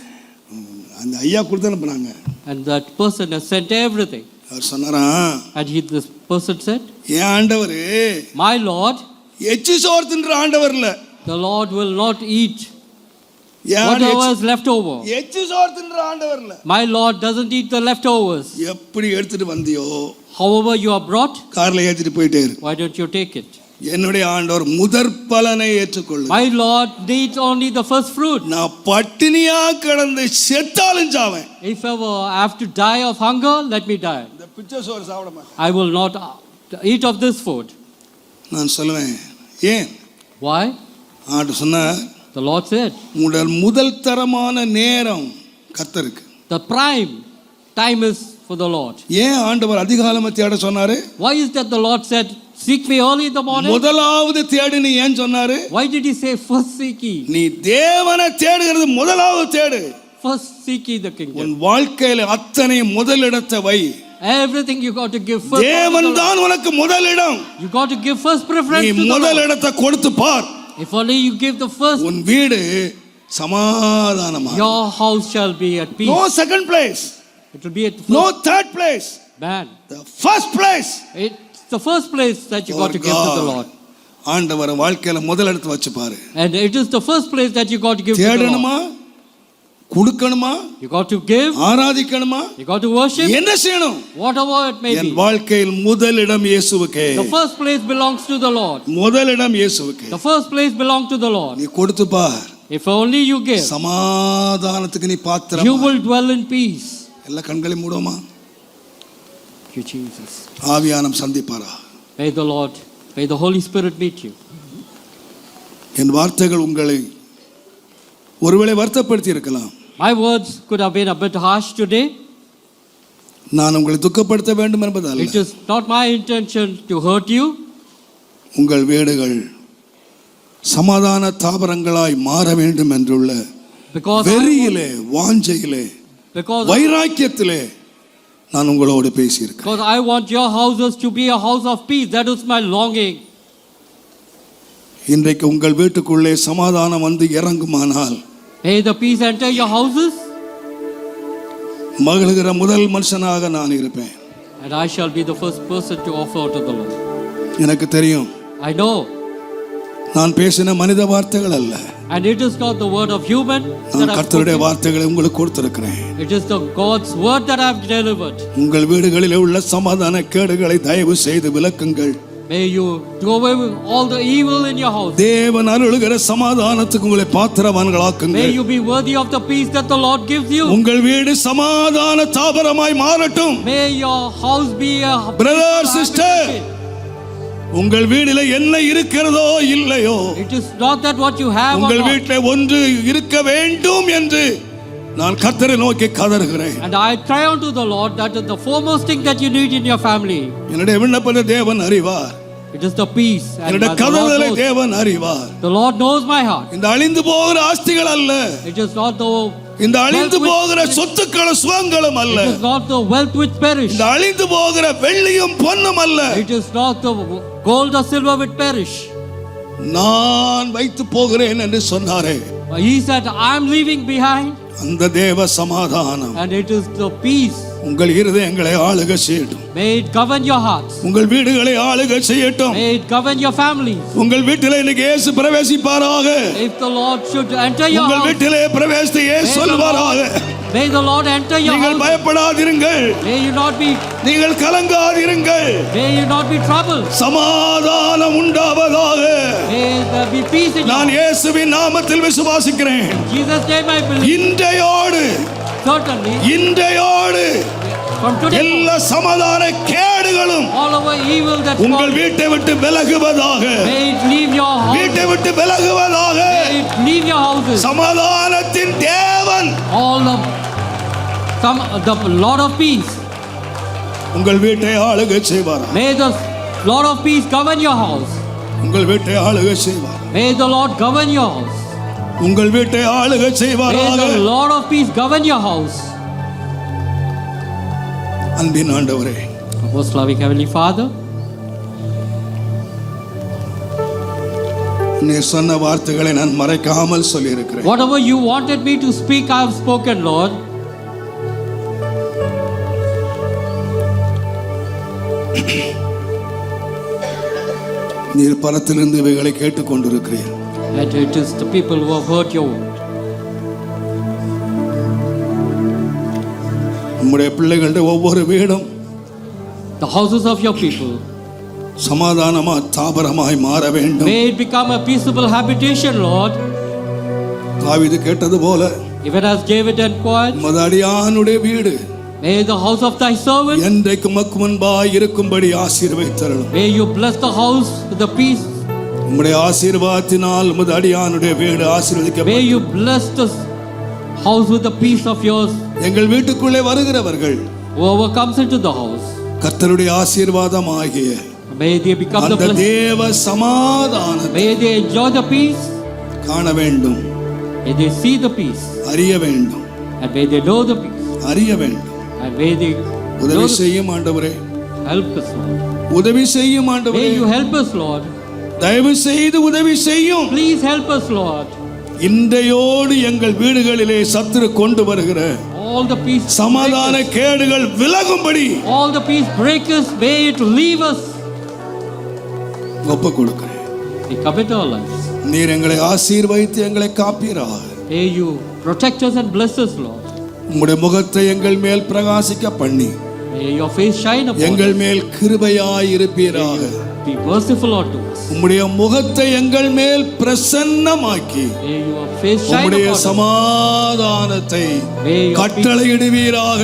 அந்த ஐயா கொடுத்து அனுப்புனாங்க. and that person has sent everything. அவர் சொன்னாரா, and this person said, ஏன் ஆண்டவரே, my Lord, எச்சி சோறு தின்ற ஆண்டவர் இல்ல, the Lord will not eat whatever is left over. எச்சி சோறு தின்ற ஆண்டவர் இல்ல, my Lord doesn't eat the leftovers. எப்படி எடுத்துட்டு வந்தியோ, however you are brought, கார்ல ஏத்திட்டு போயிட்டே இரு. why don't you take it? என்னுடைய ஆண்டவர் முதற் பலனை ஏற்றுக்கொள்ளு. My Lord needs only the first fruit. நான் பட்டினியா கிடந்து செத்தாலும் சாவேன். If ever I have to die of hunger, let me die. இந்த பிச்சை சோறு சாப்பிட மாட்டேன். I will not eat of this food. நான் சொல்லுவேன், ஏன்? Why? ஆண்டு சொன்னார், the Lord said, முதல் தரமான நேரம் கர்த்தருக்கு. the prime time is for the Lord. ஏன் ஆண்டவர் அதிகாலமா தேட சொன்னாரு? Why is that the Lord said, seek me early in the morning? முதலாவது தேடு நீ ஏன் சொன்னாரு? Why did he say first seek ye? நீ தேவனை தேடுகிறது முதலாவது தேடு. first seek ye the kingdom. உன் வாழ்க்கையில அத்தனை முதலிடத்தை வை. Everything you got to give first. தேவன் தான் உனக்கு முதலிடம். You got to give first preference நீ to the Lord. முதலிடத்தை கொடுத்து பார். If only you give the first, உன் வீடு சமாதானமா. your house shall be at peace. No second place. It will be at first. No third place. Man, The first place. it's the first place that you got to give to the Lord. ஆண்டவர் வாழ்க்கையில முதலிடத்தை வச்சு பாரு. And it is the first place that you got to give to the Lord. தேடணுமா, கொடுக்கணுமா, You got to give, ஆராதிக்கணுமா, you got to worship, என்ன செய்யணும்? whatever it may N be. வாழ்க்கையில் முதலிடம் இயேசுவுக்கே. The first place belongs to the Lord. முதலிடம் இயேசுவுக்கே. The first place belongs to the Lord. நீ கொடுத்து பார். If only you give, சமாதானத்துக்கு நீ you பாத்திரமா. will dwell in peace. எல்லா கண்களை மூடுமா. Thank you, Jesus. ஆவியானம் சந்திப்பாரா. May the Lord, may the Holy Spirit meet you. என் வார்த்தைகள் உங்களை ஒருவேளை வருத்தப்படுத்தி இருக்கலாம். My words could have been a bit harsh today. நான் உங்களை துக்கப்படுத்த வேண்டும் என்பதல்ல. It is not my intention to hurt you. உங்கள் வீடுகள் சமாதான தாபரங்களாய் மாற வேண்டும் என்றுள்ள Because வெறியிலே, வாஞ்சையிலே, வைராக்கியத்திலே நான் உங்களோடு பேசியிருக்கேன். Because I want your houses to be a house of peace. That is my longing. இன்றைக்கு உங்கள் வீட்டுக்குள்ளே சமாதானம் வந்து இறங்குமானால் May the peace enter your houses, மகிழ்கிற முதல் மனுஷனாக நான் இருப்பேன். and I shall be the first person to offer to the Lord. எனக்கு தெரியும், I know, நான் பேசின மனித வார்த்தைகள் அல்ல. and it is not the word of human that நான் I've கர்த்தருடைய spoken. வார்த்தைகளை உங்களுக்கு கொடுத்திருக்கிறேன். It is the God's word that I've delivered. உங்கள் வீடுகளிலே உள்ள சமாதான கேடுகளை தயவு செய்து விலக்குங்கள். May you do away with all the evil in your house. தேவன் அருளுகிற சமாதானத்துக்கு உங்களை May பாத்திரவான்களாக்குங்கள். you be worthy of the peace that the Lord gives you. உங்கள் வீடு சமாதான தாபரமாய் மாறட்டும். May your house be a Brother, peaceful sister, habitation. உங்கள் வீட்டில் என்ன இருக்கிறதோ இல்லையோ, It is not that what you have or உங்கள் not. வீட்டில் ஒன்று இருக்க வேண்டும் என்று நான் கர்த்தரை நோக்கி கதறுகிறேன். And I cry unto the Lord, that is the foremost thing that you need in your family. என்னுடைய விண்ணப்பத்தை தேவன் அறிவார். It is the peace. And என்னுடைய the Lord கதறுதலை knows. தேவன் அறிவார். The Lord knows my heart. இந்த அழிந்து போகிற ஆஸ்திகள் அல்ல, It is not the இந்த அழிந்து wealth போகிற which, சொத்துக்களும் சுகங்களும் அல்ல, it is not the wealth which perish. இந்த அழிந்து போகிற வெள்ளியும் பொன்னும் அல்ல, It is not the gold or silver which perish. நான் வைத்து போகிறேன் என்று சொன்னாரே, He said, I am leaving behind, அந்த தேவ சமாதானம் and it is the peace. உங்கள் இருதயங்களை ஆளுகை செய்யட்டும். May it govern your hearts. உங்கள் வீடுகளை ஆளுகை செய்யட்டும். May it govern your families. உங்கள் வீட்டிலே இன்னைக்கு இயேசு பிரவேசிப்பாராக. If the Lord should enter your உங்கள் house, வீட்டிலே பிரவேசித்து இயேசு சொல்வாராக. may the Lord enter your நீங்கள் house. பயப்படாதிருங்கள், May you not be, நீங்கள் கலங்காதிருங்கள், may you not be troubled. சமாதானம் உண்டாவதாக. May there be peace in your நான் house. இயேசுவின் நாமத்தில் விசுவாசிக்கிறேன். In Jesus' name I believe. இன்றையோடு Certainly, இன்றையோடு from today, எல்லா சமாதான கேடுகளும் all our evil that's உங்கள் fallen, வீட்டை விட்டு விலகுவதாக. may it leave your house. வீட்டை விட்டு விலகுவதாக. May it leave your houses. சமாதானத்தின் தேவன் All of the Lord of peace. உங்கள் வீட்டை ஆளுகை செய்வார். May the Lord of peace govern your house. உங்கள் வீட்டை ஆளுகை செய்வார். May the Lord govern your house. உங்கள் வீட்டை ஆளுகை May செய்வாராக. the Lord of peace govern your house. அன்பின் ஆண்டவரே, Most loving Heavenly Father, நீர் சொன்ன வார்த்தைகளை நான் மறைக்காமல் சொல்லியிருக்கிறேன். whatever you wanted me to speak, I have spoken, Lord. நீர் பரத்திலிருந்து இவைகளை கேட்டுக்கொண்டிருக்கிறீர். And it is the people who have heard your word. உம்முடைய பிள்ளைகளுடைய ஒவ்வொரு வீடும் The houses of your people, சமாதானமா தாபரமாய் மாற வேண்டும். may it become a peaceable habitation, Lord. தாவீது கேட்டது போல Even as David inquired, உமது அடியானுடைய வீடு may the house of thy servant, என்றைக்கு உமக்கு முன்பாய் இருக்கும்படி ஆசீர்வதித்தருளும். may you bless the house with the peace. உம்முடைய ஆசீர்வாதத்தினால் உமது அடியானுடைய வீடு May ஆசீர்வதிக்கப்படும். you bless the house with the peace of yours. எங்கள் வீட்டுக்குள்ளே வருகிறவர்கள் Whoever comes into the house, கர்த்தருடைய ஆசீர்வாதம் ஆகிய may they become the அந்த blessed. தேவ சமாதானம் May they enjoy the peace. காண வேண்டும், May they see the peace. அறிய வேண்டும். and may they know the peace, அறிய வேண்டும். and may they know உதவி the செய்யும் ஆண்டவரே, help us, Lord. உதவி செய்யும் May ஆண்டவரே, you help us, Lord. தயவு செய்து உதவி செய்யும். Please help us, Lord. இன்றையோடு எங்கள் வீடுகளிலே சத்துரு கொண்டு வருகிற All the peace சமாதான கேடுகள் விலகும்படி all the peace breakers, may it leave us. ஒப்பு கொடுக்கிறேன். We commit our lives. நீர் எங்களை ஆசீர்வதித்து எங்களை காப்பீராக. May you protect us and bless us, Lord. உம்முடைய முகத்தை எங்கள் மேல் பிரகாசிக்க பண்ணி May your face shine upon எங்கள் us. மேல் கிருபையாய் இருப்பீராக. Be merciful unto us. உம்முடைய முகத்தை எங்கள் மேல் பிரசன்னமாக்கி May your face shine உம்முடைய upon us. சமாதானத்தை May your peace, கட்டளையிடுவீராக.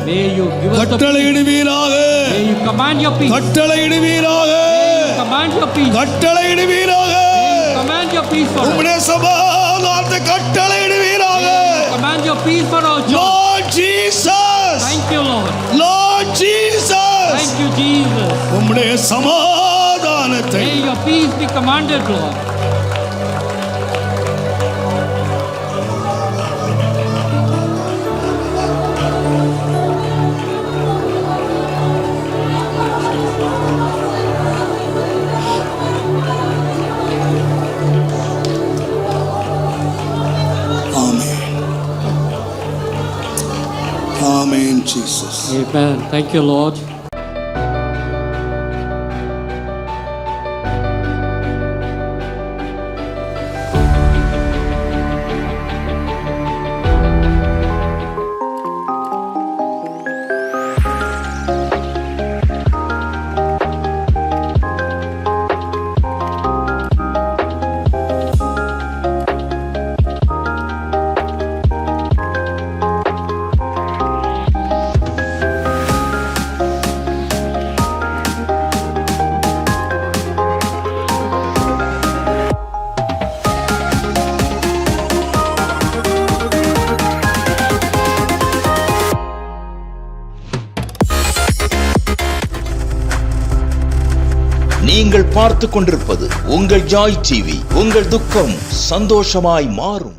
may you give us the peace. கட்டளையிடுவீராக. May you command your peace. கட்டளையிடுவீராக. Command your peace. கட்டளையிடுவீராக. Command your peace for us. உம்முடைய சமாதானத்தை கட்டளையிடுவீராக. Command your peace for our joy. Lord Jesus. Thank you, Lord. Lord Jesus. Thank you, Jesus. உம்முடைய சமாதானத்தை May your peace be commanded, Lord. Amen. Amen, Jesus. Amen. Thank you, Lord. நீங்கள் பார்த்து கொண்டிருப்பது உங்கள் Joy TV. உங்கள் துக்கம் சந்தோஷமாய் மாறும்.